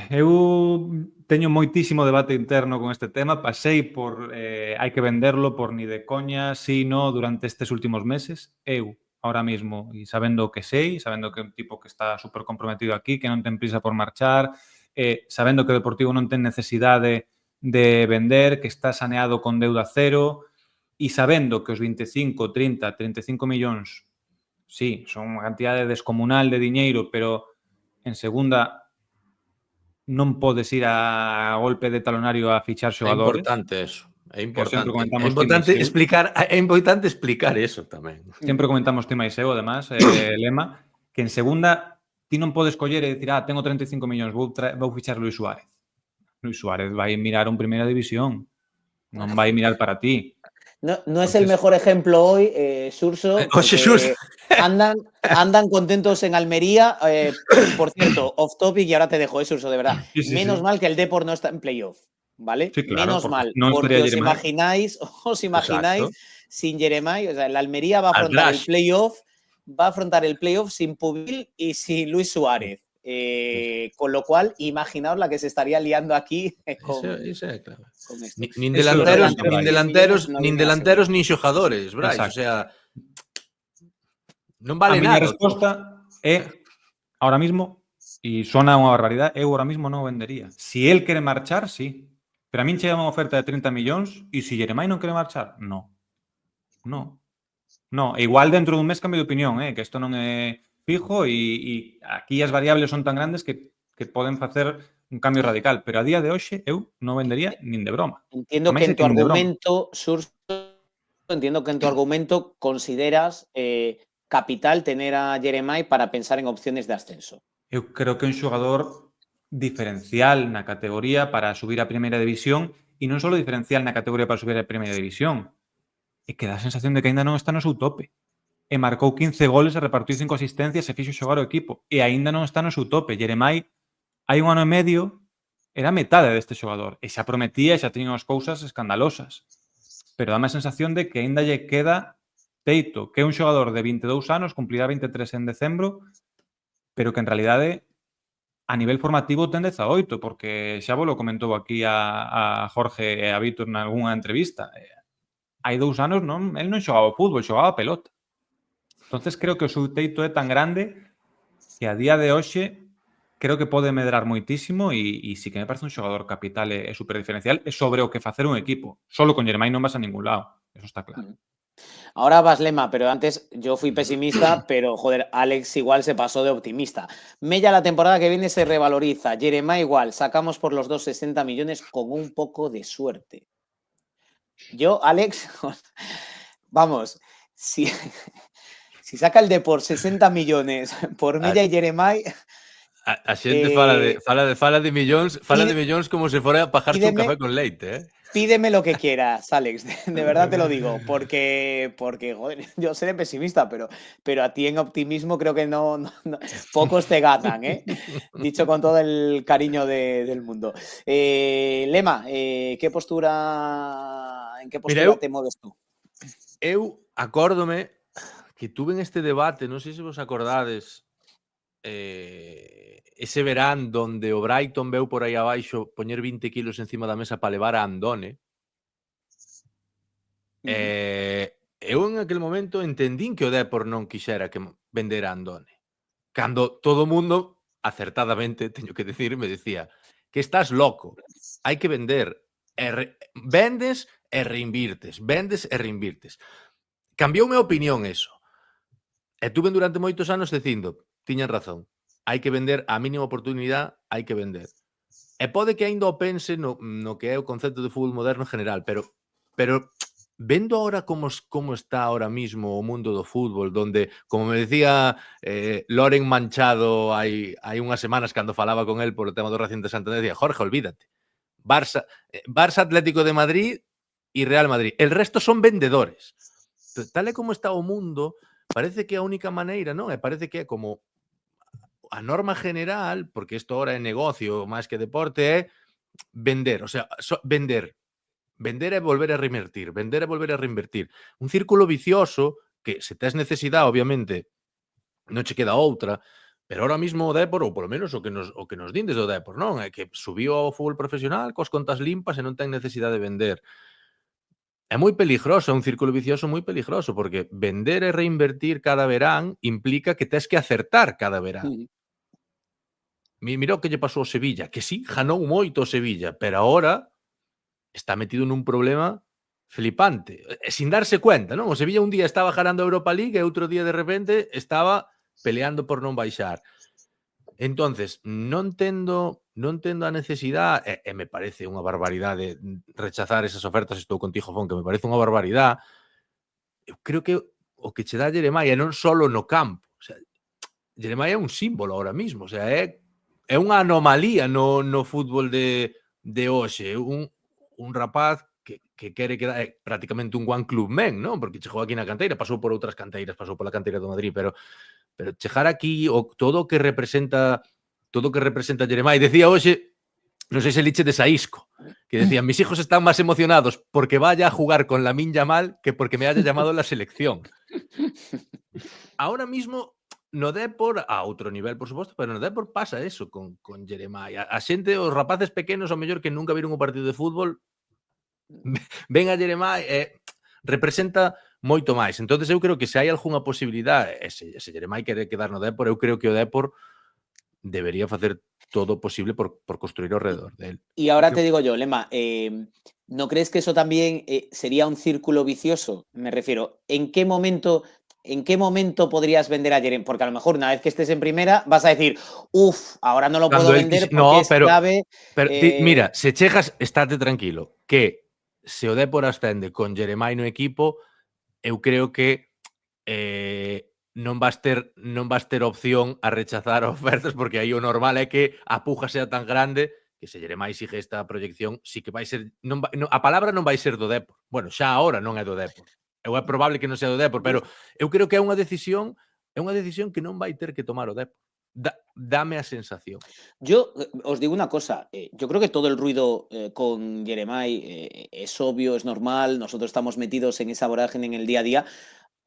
Eu teño moitísimo debate interno con este tema. Pasei por hai que venderlo por ni de coña, si, no, durante estes últimos meses. Eu, ahora mismo, e sabendo o que sei, sabendo que é un tipo que está super comprometido aquí, que non ten prisa por marchar, sabendo que o Deportivo non ten necesidade de vender, que está saneado con deuda cero, e sabendo que os 25, 30, 35 millóns, sí, son unha cantidade descomunal de diñeiro, pero en segunda non podes ir a golpe de talonario a fichar É xogadores. importante eso. É sempre importante. comentamos É importante Tim explicar eso tamén. Sempre comentamos tema Iseo, además, Lema, que en segunda ti non podes coller e dicir, tengo 35 millóns, vou fichar Luis Suárez. Luis Suárez vai mirar un primeira división, non vai mirar para ti. No es el mejor ejemplo hoy, Xurxo, Oxe, Xurxo. andan contentos en Almería. Por cierto, off topic, y ahora te dejo, Xurxo, de verdad. Sí, sí, Menos sí. mal que el Depor no está en playoff, ¿vale? Sí, claro, Menos porque mal, non porque estaría Jeremai. os imagináis Exacto. sin Jeremai, o sea, el Almería va a Al afrontar el Blash. playoff sin Pubil y sin Luis Suárez. Con lo cual, imaginaos la que se estaría liando aquí con Esa é clave. esto. Nin Eso delanteros, no nin viene a delanteros, nin xogadores, Brais. O Exacto. sea, non vale A miña nada. resposta é, ahora mismo, e sona unha barbaridade, eu ahora mismo non o vendería. Si él quere marchar, sí. Pero a min chega unha oferta de 30 millóns e se Jeremai non quere marchar, no. No. No, e igual dentro dun mes cambio de opinión, que isto non é fijo e aquí as variables son tan grandes que poden facer un cambio radical, pero a día de hoxe eu non vendería nin de broma. Entiendo que en tu argumento, Xurxo, consideras capital tener a Jeremai para pensar en opciones de ascenso. Eu creo que é un xogador diferencial na categoría para subir a primeira división e non só diferencial na categoría para subir a primeira división, é que dá a sensación de que aínda non está no seu tope. e marcou 15 goles e repartiu 5 asistencias e fixo xogar o equipo. E aínda non está no seu tope. Jeremai, hai un ano e medio, era metade deste xogador. E xa prometía e xa tiña as cousas escandalosas. Pero dame a sensación de que aínda lle queda teito, que é un xogador de 22 anos, cumplirá 23 en decembro, pero que en realidade a nivel formativo ten 18, porque xa vos lo comentou aquí a Jorge e a Víctor nalgúnha entrevista. Hai 2 anos el non xogaba fútbol, xogaba a pelota. Entonces creo que o seu teito é tan grande que a día de hoxe creo que pode medrar moitísimo e sí que me parece un xogador capital e super diferencial e sobre o que facer un equipo. Solo con Jeremai non vas a ningún lado, eso está claro. Ahora vas Lema, pero antes yo fui pesimista, pero joder, Alex igual se pasó de optimista. Mella la temporada que viene se revaloriza, Jeremai igual, sacamos por los 60 millones con un poco de suerte. Yo, Alex, vamos, si saca el de por 60 millones por Mella y Jeremai... A xente fala de millóns como se fora a pagarse un café con leite, Pídeme lo que quieras, Alex, de verdad te lo digo, porque joder, yo seré pesimista, pero a ti en optimismo creo que no pocos te gatan, dicho con todo el cariño del mundo. Lema, ¿en qué postura te mueves tú? Eu acórdome que tuve en este debate, non sei se vos acordades, ese verán donde o Brighton veu por aí abaixo poñer 20 kilos encima da mesa para levar a Andone. Eu en aquel momento entendín que o Depor non quixera que vender a Andone. Cando todo o mundo, acertadamente, teño que decir, me decía que estás loco, hai que vender. Vendes e reinvirtes, vendes e reinvirtes. Cambioume a opinión eso. E tuve durante moitos anos dicindo, tiñan razón, hai que vender a mínima oportunidade, hai que vender. E pode que ainda o pense no que é o concepto de fútbol moderno en general, pero vendo ahora como está ahora mismo o mundo do fútbol, donde, como me decía Loren Manchado hai unhas semanas cando falaba con el por o tema do Racing de Santander, decía, Jorge, olvídate, Barça, Atlético de Madrid e Real Madrid, el resto son vendedores. Tal e como está o mundo, parece que a única maneira, non? E parece que é como a norma general, porque isto ahora é negocio máis que deporte, é vender, o sea, vender e volver a reinvertir, vender e volver a reinvertir. Un círculo vicioso que se tes necesidade, obviamente, non che queda outra, pero ahora mismo o Depor, ou polo menos o que nos din desde o Depor, non? É que subiu ao fútbol profesional cos contas limpas e non ten necesidade de vender. É moi peligroso, é un círculo vicioso moi peligroso, porque vender e reinvertir cada verán implica que tes que acertar cada verán. Mira o que lle pasou ao Sevilla, que sí, ganou moito o Sevilla, pero agora está metido nun problema flipante, sin darse cuenta, non? O Sevilla un día estaba ganando a Europa League e outro día de repente estaba peleando por non baixar. Entonces, non tendo a necesidade, e me parece unha barbaridade rechazar esas ofertas, estou contigo, Fon, que me parece unha barbaridade, eu creo que o que che dá Jeremai é non só no campo, o sea, Jeremai é un símbolo ahora mismo, o sea, é unha anomalía no fútbol de hoxe, un rapaz que quere quedar prácticamente un one club man, non? Porque chegou aquí na canteira, pasou por outras canteiras, pasou pola canteira do Madrid, pero chegar aquí, todo o que representa Jeremai. Decía hoxe, non sei se liche de Saísco, que decía, mis hijos están más emocionados porque vaya a jugar con Lamine Yamal que porque me haya llamado la selección. Ahora mismo, no Depor, a outro nivel, por suposto, pero no Depor pasa eso con Jeremai. A xente, os rapaces pequenos, ao mellor que nunca viron un partido de fútbol, ven a Jeremai e representa moito máis. Entonces eu creo que se hai algunha posibilidade, se Jeremai quere quedar no Depor, eu creo que o Depor debería facer todo o posible por construir ao redor del. Y ahora te digo yo, Lema, ¿no crees que eso también sería un círculo vicioso? Me refiero, ¿en qué momento podrías vender a Jeremai? Porque a lo mejor una vez que estés en primera vas a decir, ahora no lo puedo vender porque es clave. Pero mira, se chegas, estate tranquilo, que se o Depor ascende con Jeremai no equipo, eu creo que non vas ter opción a rechazar ofertas, porque aí o normal é que a puja sea tan grande que se Jeremai sigue esta proyección, sí que vai ser, a palabra non vai ser do Depor. Bueno, xa agora non é do Depor. é probable que non sea do Depor, pero eu creo que é unha decisión que non vai ter que tomar o Depor. Dame a sensación. Yo os digo una cosa, yo creo que todo el ruido con Jeremai es obvio, es normal, nosotros estamos metidos en esa vorágine en el día a día.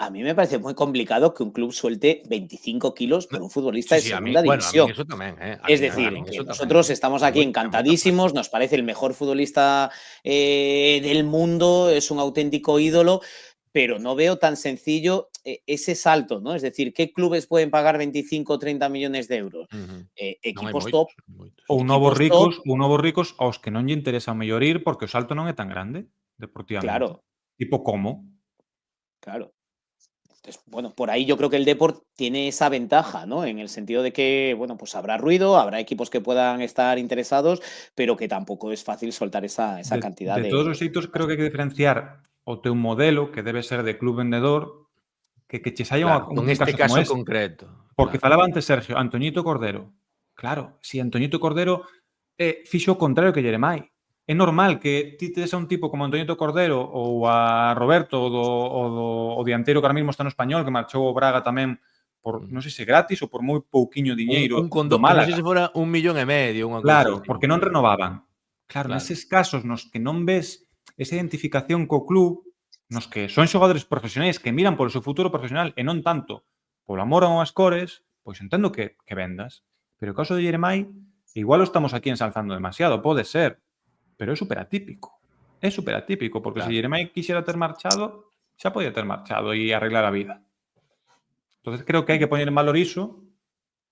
A mí me parece muy complicado que un club suelte 25 kilos por un futbolista de Sí, a mí, segunda bueno, a min división. eso tamén, Es a decir, min que eso tamén, nosotros estamos aquí moita pasta. encantadísimos, nos parece el mejor futbolista del mundo, es un auténtico ídolo, pero no veo tan sencillo ese salto, ¿no? Es decir, ¿qué clubes pueden pagar 25 o 30 millones de euros? Non hai Equipos moitos, top, moitos. Ou novos equipos top, ricos aos que non lle interesa mellor ir porque o salto non é tan grande deportivamente. claro, Tipo como? claro. Entonces, bueno, por ahí yo creo que el Deport tiene esa ventaja, ¿no? En el sentido de que, bueno, pues habrá ruido, habrá equipos que puedan estar interesados, pero que tampoco es fácil soltar esa cantidad De todos os xeitos, creo que hai que diferenciar o teu modelo, que debe ser de club vendedor, que che saia Claro, un con este caso como caso este. concreto. Porque Claro. falaba antes Sergio, Antoñito Cordero. Claro, si Antoñito Cordero fixo o contrario que Jeremai. É normal que ti tes a un tipo como Antoñito Cordero ou a Roberto o dianteiro que ahora mesmo está no Español, que marchou ao Braga tamén por, non sei se gratis ou por moi pouquiño diñeiro Un do que non sei Málaga. se fora 1,5 millón, unha cousa Claro, así. porque non renovaban. Claro, Claro. neses casos nos que non ves esa identificación co club, nos que son xogadores profesionais que miran polo seu futuro profesional e non tanto polo amor as cores, pois entendo que vendas. Pero o caso de Jeremai, igual o estamos aquí ensalzando demasiado, pode ser, pero é superatípico. É superatípico, porque se Claro. Jeremai quixera ter marchado, xa podía ter marchado e arreglar a vida. Entonces creo que hai que poñer en valor iso,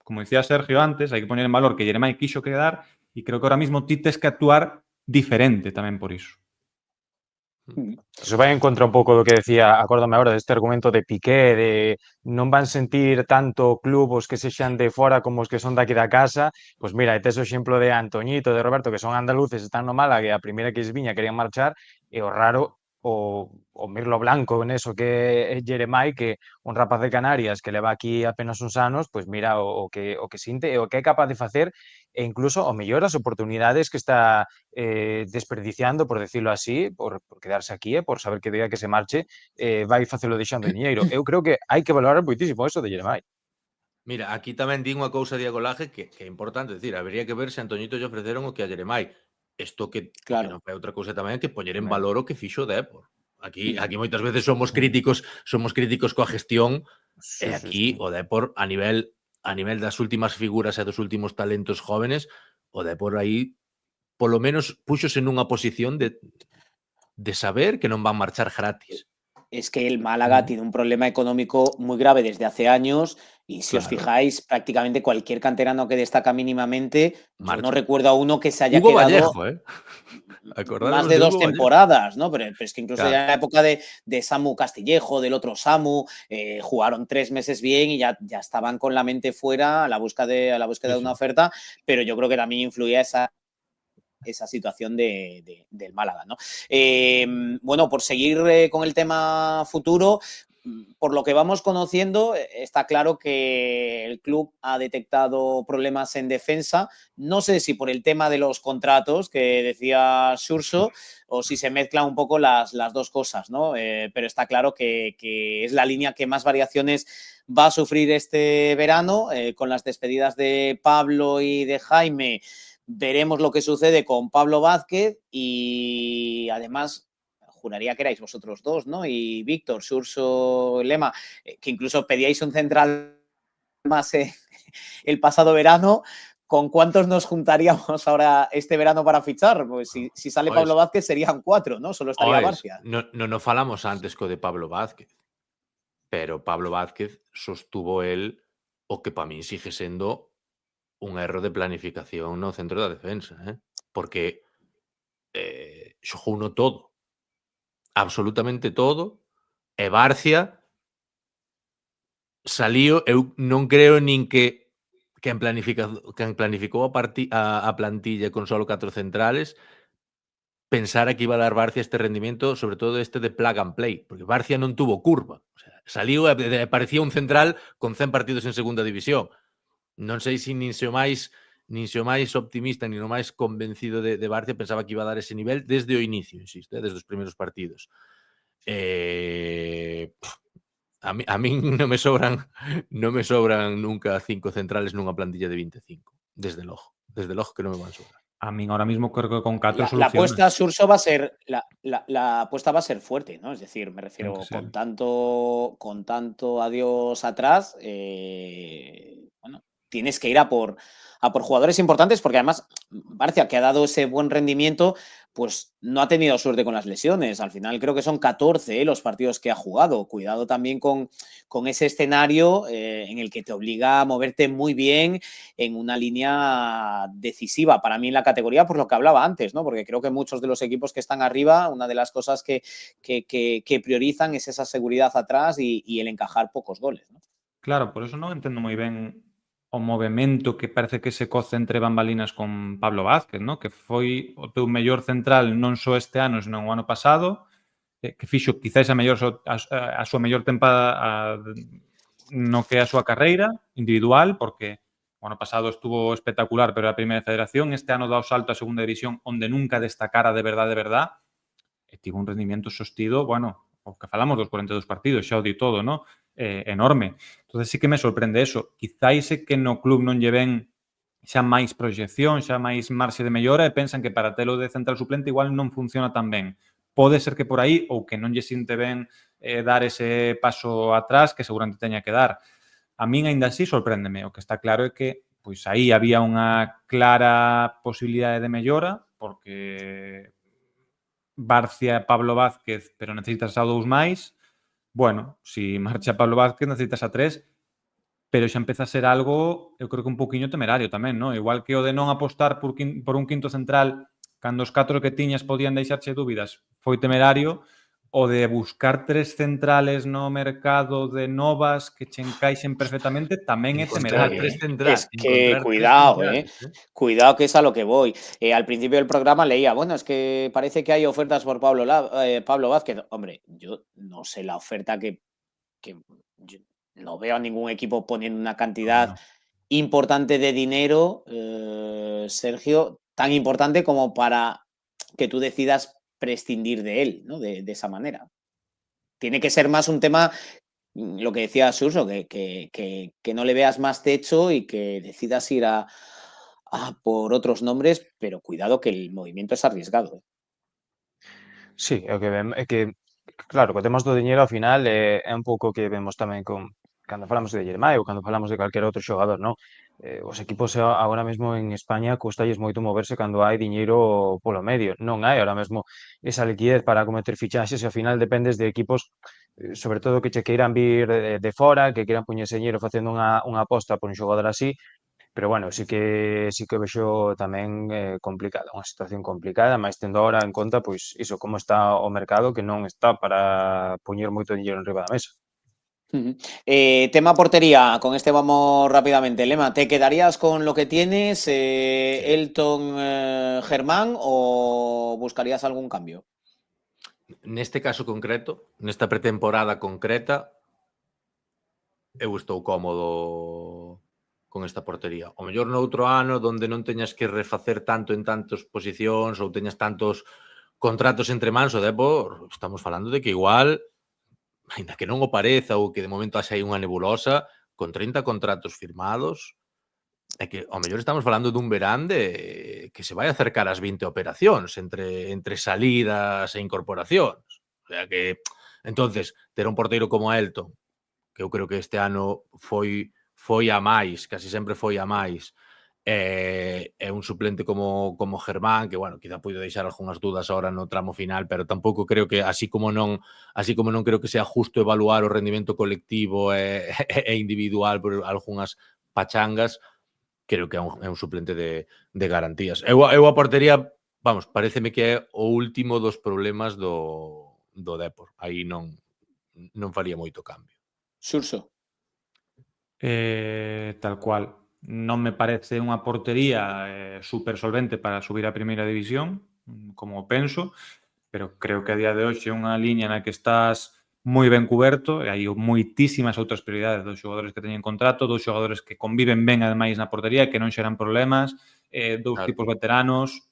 como decía Sergio antes, hai que poñer en valor que Jeremai quixo quedar e creo que ahora mismo ti tes que actuar diferente tamén por iso. Eso vai en contra un pouco do que decía, acórdame agora deste argumento de Piqué, de non van sentir tanto club os que sexan de fora como os que son daqui da casa. Pois mira, e tes o exemplo de Antoñito, de Roberto, que son andaluces, están no Málaga e a primeira que lles viña querían marchar, e o raro o Mirlo Blanco neso que é Jeremai, que un rapaz de Canarias que leva aquí apenas uns anos, pois mira o que sinte e o que é capaz de facer e incluso o mellor as oportunidades que está desperdiciando, por decirlo así, por quedarse aquí e por saber que diga que se marche vai facelo deixando diñeiro. Eu creo que hai que valorar moitísimo eso de Jeremai. Mira, aquí tamén din unha cousa, Diego Laje, que é importante, decir, habería que ver se a Antoñito lle ofreceron o que a Jeremai. Isto que Claro. non fai outra cousa tamén que poñer en Ben. valor o que fixo o Depor. Aquí moitas veces somos críticos coa gestión e aquí o Depor a nivel das últimas figuras e dos últimos talentos jóvenes, o Depor aí polo menos púxose nunha posición de saber que non van marchar gratis. Es que el Málaga tiene un problema económico muy grave desde hace años y si os Claro. fijáis, prácticamente cualquier canterano que destaca mínimamente, yo Marcha. no recuerdo a uno que se haya Hugo quedado Vallejo, Acordaros más de dos Hugo Vallejo. temporadas, ¿no? Pero es que incluso Claro. ya en la época de Samu Castillejo, del otro Samu, jugaron 3 meses bien y ya estaban con la mente fuera a la búsqueda Sí, de una sí. oferta, pero yo creo que también influía esa situación del Málaga, ¿no? Bueno, por seguir con el tema futuro, por lo que vamos conociendo, está claro que el club ha detectado problemas en defensa. No sé si por el tema de los contratos que decía Xurxo o si se mezclan un poco las dos cosas, ¿no? Pero está claro que es la línea que más variaciones va a sufrir este verano, con las despedidas de Pablo y de Jaime. Veremos lo que sucede con Pablo Vázquez y además juraría que erais vosotros dos, ¿no? Y Víctor, Xurxo, Lema, que incluso pedíais un central más el pasado verano. ¿Con cuántos nos juntaríamos ahora este verano para fichar? Pues si sale Pablo Vázquez serían 4, ¿no? Solo estaría Barcia. No falamos antes co de Pablo Vázquez, pero Pablo Vázquez sostuvo el o que para min sigue sendo un erro de planificación no centro da defensa, porque xogou no todo, absolutamente todo, e Barcia saliu, eu non creo nin que quen planificou a plantilla con solo 4 centrales pensara que iba a dar Barcia este rendimiento, sobre todo este de plug and play, porque Barcia non tuvo curva, o sea, saliu e parecía un central con 100 partidos en segunda división. Non sei se nin o máis optimista, nin o máis convencido de Barcia pensaba que iba a dar ese nivel desde o inicio, insisto, desde os primeiros partidos. A min non me sobran nunca 5 centrales nunha plantilla de 25. Desde logo que non me van sobrar. A min ahora mismo creo que con 4 La apuesta, soluciones. Surso, va a ser la apuesta va a ser fuerte, ¿no? Es decir, me Ten que refiero ser. con tanto adiós atrás, bueno, tienes que ir a por jugadores importantes, porque además Barcia, que ha dado ese buen rendimiento, pues no ha tenido suerte con las lesiones. Al final creo que son 14 los partidos que ha jugado. Cuidado también con ese escenario en el que te obliga a moverte muy bien en una línea decisiva para mí en la categoría, por lo que hablaba antes, ¿no? Porque creo que muchos de los equipos que están arriba, una de las cosas que priorizan es esa seguridad atrás y el encajar pocos goles, ¿no? Claro, por eso non entendo moi ben o movemento que parece que se coce entre bambalinas con Pablo Vázquez, ¿no? Que foi o teu mellor central non só este ano, senón o ano pasado, que fixo quizáis a súa mellor tempada no que é a súa carreira individual, porque o ano pasado estuvo espectacular, pero era a primeira federación, este ano dá o salto a segunda división, onde nunca destacara de verdade, e tivo un rendimiento sostido, bueno, o que falamos dos 42 partidos, xa o di todo, ¿no? Enorme. Entonces sí que me sorprende eso. Quizáis é que no club non lle ven xa máis proxección, xa máis marxe de mellora e pensan que para telo de central suplente igual non funciona tan ben. Pode ser que por aí ou que non lle sinte ben dar ese paso atrás que seguramente teña que dar. A min aínda así sorpréndeme. O que está claro é que pois aí había unha clara posibilidade de mellora porque Barcia e Pablo Vázquez, pero necesitas a dous máis. Bueno, si marcha Pablo Vázquez necesitas a 3, pero xa empeza a ser algo, eu creo que un poquinho temerario tamén, ¿no? Igual que o de non apostar por un quinto central cando os 4 que tiñas podían deixarche dúbidas, foi temerario. O de buscar 3 centrales no mercado de novas que che encaixen perfectamente tamén é Encontrar temerario. 3 centrales. Es que cuidado, cuidado, que es a lo que voy. Al principio del programa leía, bueno, es que parece que hay ofertas por Pablo Vázquez. Hombre, yo no sé la oferta que yo no veo a ningún equipo poniendo una cantidad importante de dinero, Sergio, tan importante como para que tú decidas prescindir de él, ¿no? De esa manera. Tiene que ser más un tema, lo que decía Suso, que no le veas más techo y que decidas ir a por otros nombres, pero cuidado que el movimiento es arriesgado. Sí, é o que claro, co temas do diñeiro ao final é un pouco que vemos tamén cando falamos de Yermai ou cando falamos de calquer outro xogador, non? Os equipos agora mesmo en España custalles moito moverse cando hai diñeiro polo medio. Non hai ahora mesmo esa liquidez para cometer fichaxes e ao final dependes de equipos, sobre todo que che queiran vir de fora, que queiran poñerse diñeiro facendo unha aposta por un xogador así, pero bueno, sí que vexo tamén complicada, unha situación complicada, máis tendo ahora en conta, pois, iso, como está o mercado, que non está para poñer moito diñeiro enriba da mesa. Tema portería, con este vamos rápidamente. Lema, ¿te quedarías con lo que tienes, Elton, Germán, o buscarías algún cambio? Neste caso concreto, nesta pretemporada concreta, eu estou cómodo con esta portería. O mellor noutro ano donde non teñas que refacer tanto en tantas posicións ou teñas tantos contratos entre mans, o Depor, estamos falando de que igual, ainda que non o pareza ou que de momento haxa aí unha nebulosa, con 30 contratos firmados, é que ao mellor estamos falando dun verán que se vai acercar ás 20 operacións entre salidas e incorporacións. O sea que, entonces, ter un porteiro como Elton, que eu creo que este ano foi a máis, casi sempre foi a máis, e un suplente como Germán, que, bueno, quizá puido deixar algunhas dudas ahora no tramo final, pero tampouco creo que, así como non creo que sea justo evaluar o rendimento colectivo e individual por algunhas pachangas, creo que é un suplente de garantías. Eu a portería, vamos, pareceme que é o último dos problemas do Depor. Aí non faría moito cambio. Surso. Tal cual. Non me parece unha portería super solvente para subir a primeira división, como penso, pero creo que a día de hoxe é unha liña na que estás moi ben cuberto e hai moitísimas outras prioridades dos xogadores que teñen contrato, dos xogadores que conviven ben ademais na portería e que non xeran problemas, dous tipos veteranos,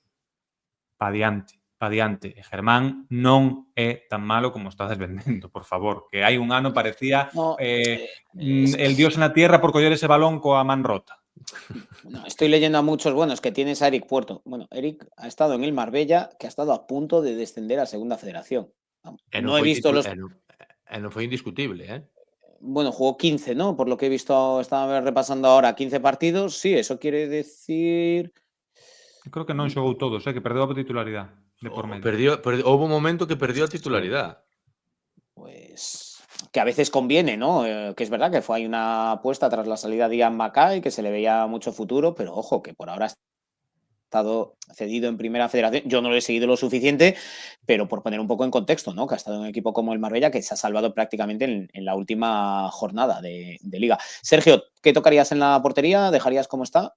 pa diante. pa diante. E Germán non é tan malo como estades vendendo, por favor, que hai un ano parecía No, es el dios na tierra por coller ese balón coa man rota. No, estoy leyendo a muchos buenos que tienes a Eric Puerto. Bueno, Eric ha estado en el Marbella, que ha estado a punto de descender a Segunda Federación. Vamos, E non no he foi visto los. e non foi indiscutible, Bueno, jugó 15, ¿no? Por lo que he visto, estaba repasando ahora 15 partidos. Sí, eso quiere decir. Eu creo que non xogou todos, que perdeu a titularidade de por medio. Houve un momento que perdió a Sí. titularidade. Pues que a veces conviene, ¿no? Que es verdad que hay una apuesta tras la salida de Ian Mackay, que se le veía mucho futuro, pero ojo, que por ahora ha estado cedido en Primera Federación. Yo no lo he seguido lo suficiente, pero por poner un poco en contexto, ¿no? Que ha estado en un equipo como el Marbella, que se ha salvado prácticamente en la última jornada de Liga. Sergio, ¿qué tocarías en la portería? ¿Dejarías como está?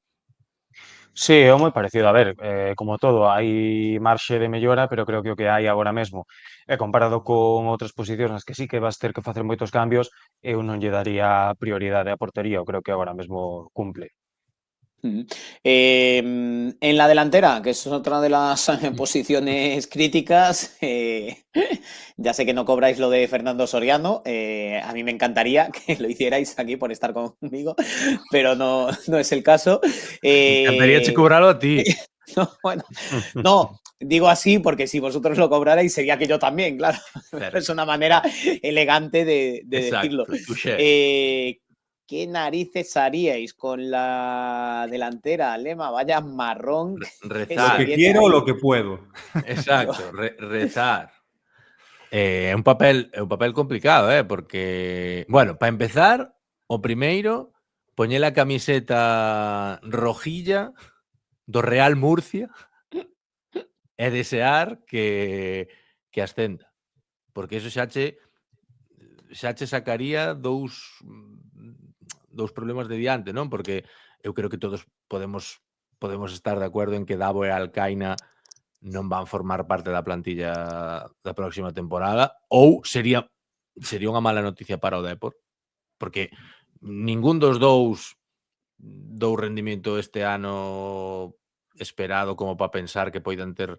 Sí, é moi parecido. A ver, como todo, hai marxe de mellora, pero creo que o que hai agora mesmo, comparado con outras posicións nas que sí que vas ter que facer moitos cambios, eu non lle daría prioridade á portería. Eu creo que agora mesmo cumple. En la delantera, que es otra de las posiciones críticas, ya sé que no cobráis lo de Fernando Soriano, a mí me encantaría que lo hicierais aquí por estar conmigo, pero no es el caso. Me encantaría cobrarlo a ti. No, bueno, no, digo así porque si vosotros lo cobrarais sería que yo también, claro. Es una manera elegante de decirlo. ¿Qué narices haríais con la delantera, Lema? Vaya marrón. Rezar. Lo que quiero o lo que puedo. Exacto, rezar. É un papel complicado, porque, bueno, para empezar, o primeiro, poñer a camiseta rojilla do Real Murcia e desear que ascenda. Porque eso xa che sacaría dous problemas de diante, non? Porque eu creo que todos podemos estar de acordo en que Davo e Alcaina non van formar parte da plantilla da próxima temporada, ou sería unha mala noticia para o Depor, porque ningún dos dous dou rendimento este ano esperado como para pensar que poidan ter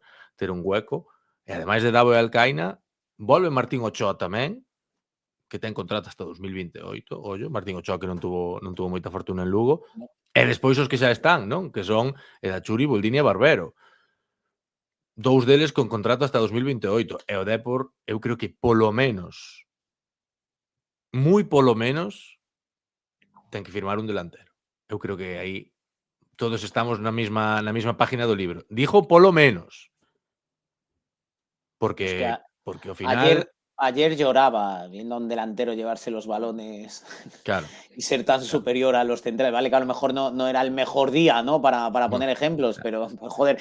un hueco. E ademais de Davo e Alcaina, volve Martín Ochoa tamén, que ten contrato hasta 2028, ollo, Martín Ochoa que non tuvo moita fortuna en Lugo, e despois os que xa están, non? Que son Edachuri, Boldini e Barbero. Dous deles con contrato hasta 2028. E o Depor, eu creo que polo menos, moi polo menos, ten que firmar un delantero. Eu creo que aí todos estamos na mesma página do libro. Dijo polo menos. Porque ao final... Ayer lloraba viendo a un delantero llevarse los balones, claro, y ser tan superior a los centrales. Vale, que a lo mejor no era el mejor día, ¿no? Para poner ejemplos, pero joder.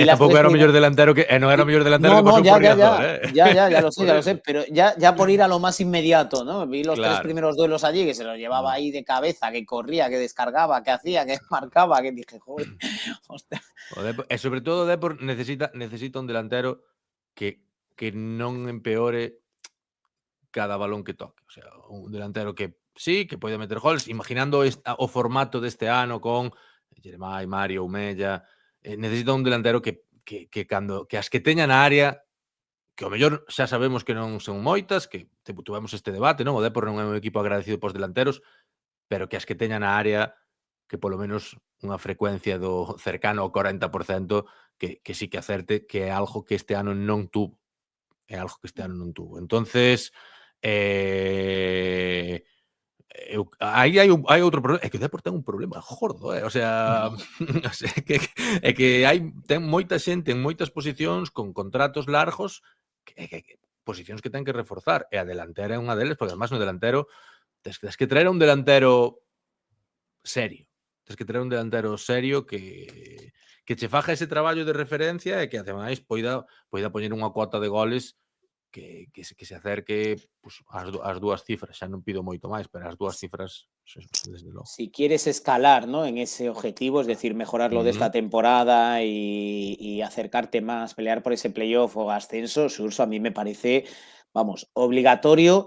Tampouco era o mellor delantero que non era o mellor delantero que pasou por Riazor, Ya lo sé, pero ya por ir a lo más inmediato, ¿no? Vi los 3 primeros duelos allí, que se los llevaba ahí de cabeza, que corría, que descargaba, que hacía, que marcaba, que dije, joder, hostia. E sobre todo o Depor necesita un delantero que non empeore cada balón que toque. O sea, un delantero que sí, que pode meter goles, imaginando o formato deste ano con Jeremai, Mario, Umella, necesita un delantero que as que teña na área, que ao mellor xa sabemos que non son moitas, que tuvemos este debate, non? O Depor non é un equipo agradecido pos delanteros, pero que as que teña na área, que polo menos unha frecuencia do cercano ao 40%, que sí que acerte, que é algo que este ano non tuvo. Entonces, aí hai outro problema, é que o Depor ten un problema gordo, o sea, que ten moita xente en moitas posicións con contratos largos, posicións que ten que reforzar, e a delantera é unha deles, porque además no delantero tens que traer un delantero serio. Que che faja ese traballo de referencia e que ademais poida poñer unha cuota de goles que se acerque pues, ás dúas cifras. Xa non pido moito máis, pero as dúas cifras, desde logo. Si quieres escalar, ¿no? En ese objetivo, es decir, mejorar lo de esta temporada y acercarte más, pelear por ese playoff o ascenso, Surso, a mí me parece, vamos, obligatorio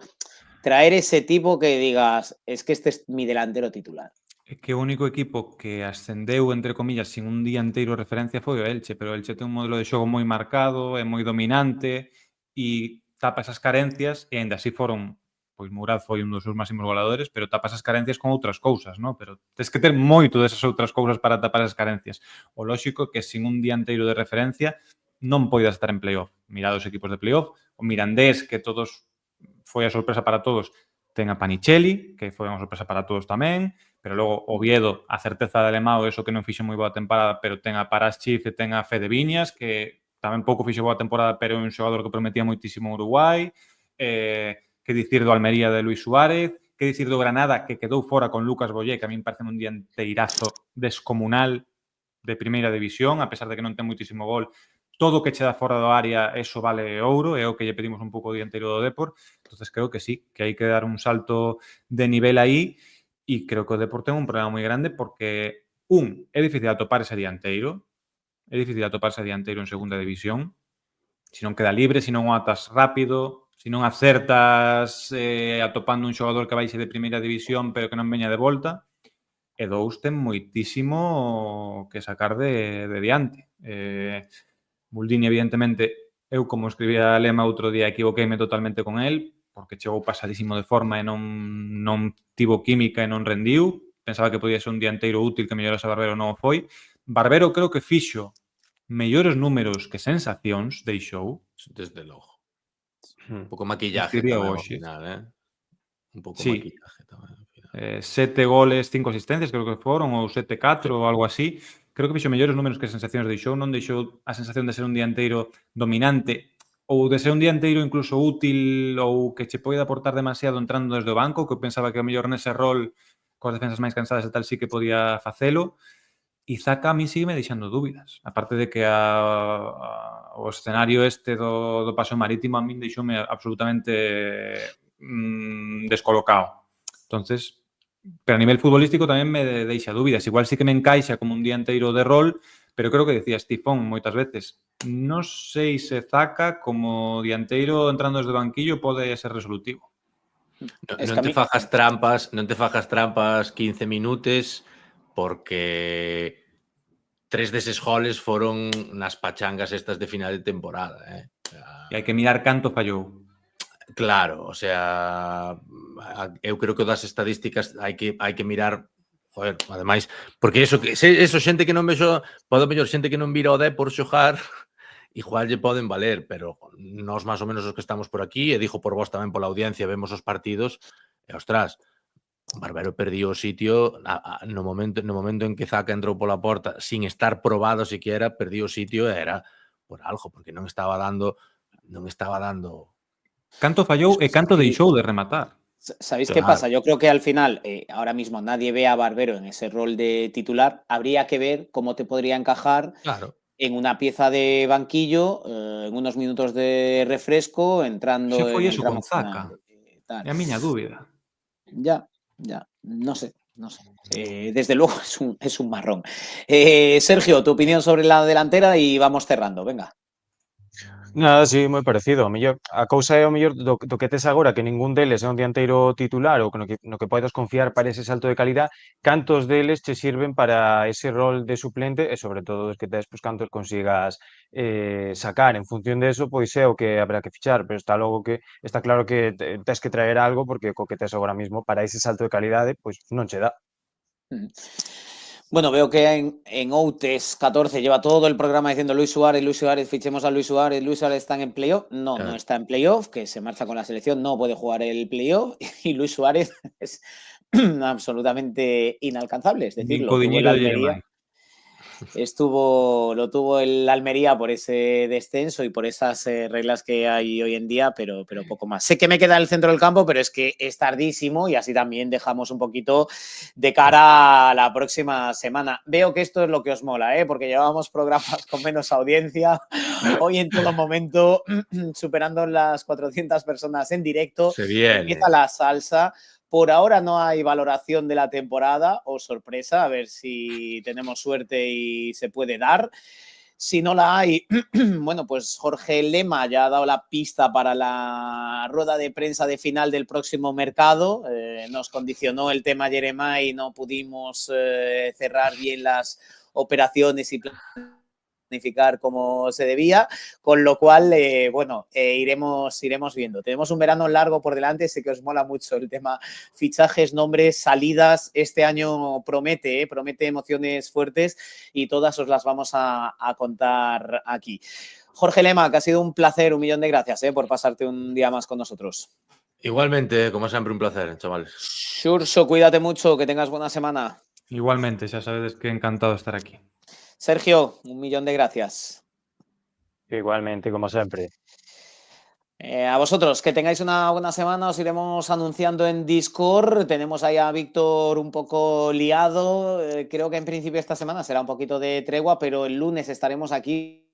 traer ese tipo que digas, es que este es mi delantero titular. É que o único equipo que ascendeu, entre comillas, sin un día inteiro de referencia foi o Elche, pero o Elche ten un modelo de xogo moi marcado, é moi dominante e tapa esas carencias e aínda así foron, pois Murad foi un dos seus máximos goleadores, pero tapa esas carencias con outras cousas, non? Pero tes que ter moito desas outras cousas para tapar esas carencias. O lóxico é que sin un día inteiro de referencia non poidas estar en playoff. Mirad os equipos de playoff, o Mirandés, que todos foi a sorpresa para todos, ten a Panicelli, que foi unha sorpresa para todos tamén, pero logo Oviedo, a certeza de Alemão, eso que non fixo moi boa temporada, pero ten a Paraschiv e ten a Fede Viñas, que tamén pouco fixo boa temporada, pero é un xogador que prometía moitísimo en Uruguai. Que dicir do Almería de Luis Suárez, que dicir do Granada, que quedou fora con Lucas Boyé, que a min parece un dianteirazo descomunal de primeira división, a pesar de que non ten moitísimo gol. Todo o que che dá fora do área, eso vale ouro, é o que lle pedimos un pouco o dianteiro do Depor. Entonces creo que sí, que hai que dar un salto de nivel aí. E creo que o Depor ten un problema moi grande porque, é difícil atopar ese dianteiro, en segunda división, se non queda libre, se non o atas rápido, se non acertas atopando un xogador que vaixe de primeira división pero que non veña de volta, e dous ten moitísimo que sacar de diante. Muldini, evidentemente, eu como escribía a Lema outro día, equivoqueime totalmente con el, porque chegou pasadísimo de forma e non tivo química e non rendiu. Pensaba que podía ser un dianteiro útil que mellorase a Barbero, non o foi. Barbero creo que fixo mellores números que sensacións deixou. Desde logo. Un pouco maquillaje Escribía tamén ao hoxe. final, Un pouco Sí. maquillaje tamén ao final. 7 goles, 5 asistencias, creo que foron, ou 7-4 ou algo así. Creo que fixo mellores números que sensacións deixou. Non deixou a sensación de ser un dianteiro dominante ou de ser un dianteiro incluso útil ou que che poida aportar demasiado entrando desde o banco, que eu pensaba que o mellor nese rol coas defensas máis cansadas e tal sí que podía facelo. E Zaka a mí sígueme deixando dúbidas. Aparte de que o escenario este do Paseo Marítimo a min deixoume absolutamente descolocado. Entonces, pero a nivel futbolístico tamén me deixa dúbidas. Igual sí que me encaixa como un dianteiro de rol, pero creo que decías Tifón moitas veces. Non sei se Zaka como dianteiro entrando desde o banquillo pode ser resolutivo. Non te fajas trampas 15 minutos porque 3 deses goles foron nas pachangas estas de final de temporada. E hai que mirar canto fallou. Claro, o sea, eu creo que das estadísticas hai que mirar, joder, ademais, porque eso xente que non vexo, pode mellor xente que non vira o Depor xogar, igual lle poden valer, pero nós máis ou menos os que estamos por aquí, e dijo por vos tamén pola audiencia, vemos os partidos, e ostras, Barbero perdiu o sitio no momento en que Zaka entrou pola porta sin estar probado siquiera, perdiu o sitio e era por algo, porque non estaba dando Canto fallou e canto deixou de rematar. ¿Sabéis Claro. qué pasa? Yo creo que al final, ahora mismo nadie ve a Barbero en ese rol de titular. Habría que ver cómo te podría encajar Claro. en una pieza de banquillo, en unos minutos de refresco, entrando Xe foi en el eso tramo con Zaka. final. Tal. É a miña dúbida. Ya, no sé. Desde luego es un marrón. Sergio, tu opinión sobre la delantera y vamos cerrando, venga. Nada, sí, moi parecido. A cousa é o mellor do que tes agora, que ningún deles é un dianteiro titular ou no que podes confiar para ese salto de calidad, cantos deles che sirven para ese rol de suplente e sobre todo os que tes, pues, cantos consigas sacar. En función de eso, pois é o que habrá que fichar, pero está claro que tes que traer algo porque co que tes agora mismo para ese salto de calidade, pois non che dá. Bueno, veo que en Outes 14 lleva todo el programa diciendo Luis Suárez, fichemos a Luis Suárez está en playoff. No, Claro. no está en playoff, que se marcha con la selección, no puede jugar el playoff y Luis Suárez es absolutamente inalcanzable. Es decir, lo tuvo el Almería. Lo tuvo el Almería por ese descenso y por esas reglas que hay hoy en día, pero poco más. Sé que me queda el centro del campo, pero es que es tardísimo y así también dejamos un poquito de cara a la próxima semana. Veo que esto es lo que os mola, porque llevábamos programas con menos audiencia. Hoy en todo momento, superando las 400 personas en directo. Se viene. Empieza la salsa. Por ahora no hay valoración de la temporada o sorpresa, a ver si tenemos suerte y se puede dar. Si no la hay, bueno, pues Jorge Lema ya ha dado la pista para la rueda de prensa de final del próximo mercado. Nos condicionó el tema Jeremá y no pudimos cerrar bien las operaciones y planificar como se debía, con lo cual, iremos viendo. Tenemos un verano largo por delante, sé que os mola mucho el tema fichajes, nombres, salidas. Este año promete emociones fuertes y todas os las vamos a contar aquí. Jorge Lema, que ha sido un placer, 1.000.000 de gracias por pasarte un día más con nosotros. Igualmente, como siempre, un placer, chavales. Xurxo, cuídate mucho, que tengas buena semana. Igualmente, xa sabedes que encantado de estar aquí. Sergio, 1.000.000 de gracias. Igualmente, como siempre. A vosotros, que tengáis una buena semana, os iremos anunciando en Discord. Tenemos ahí a Víctor un poco liado. Creo que en principio esta semana será un poquito de tregua, pero el lunes estaremos aquí.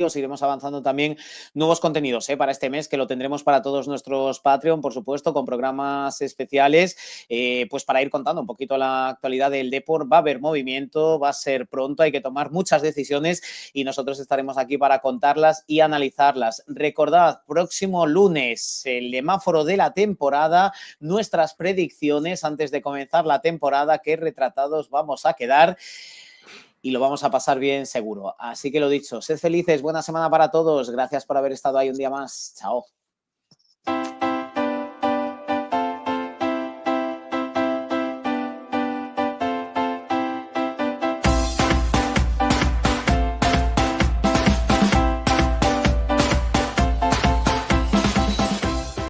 Os iremos avanzando también nuevos contenidos para este mes, que lo tendremos para todos nuestros Patreon, por supuesto, con programas especiales, pues para ir contando un poquito la actualidad del Depor. Va a haber movimiento, va a ser pronto, hay que tomar muchas decisiones y nosotros estaremos aquí para contarlas y analizarlas. Recordad, próximo lunes, el semáforo de la temporada, nuestras predicciones antes de comenzar la temporada, qué retratados vamos a quedar. Y lo vamos a pasar bien seguro. Así que lo dicho, sed felices, buena semana para todos. Gracias por haber estado ahí un día más. Chao.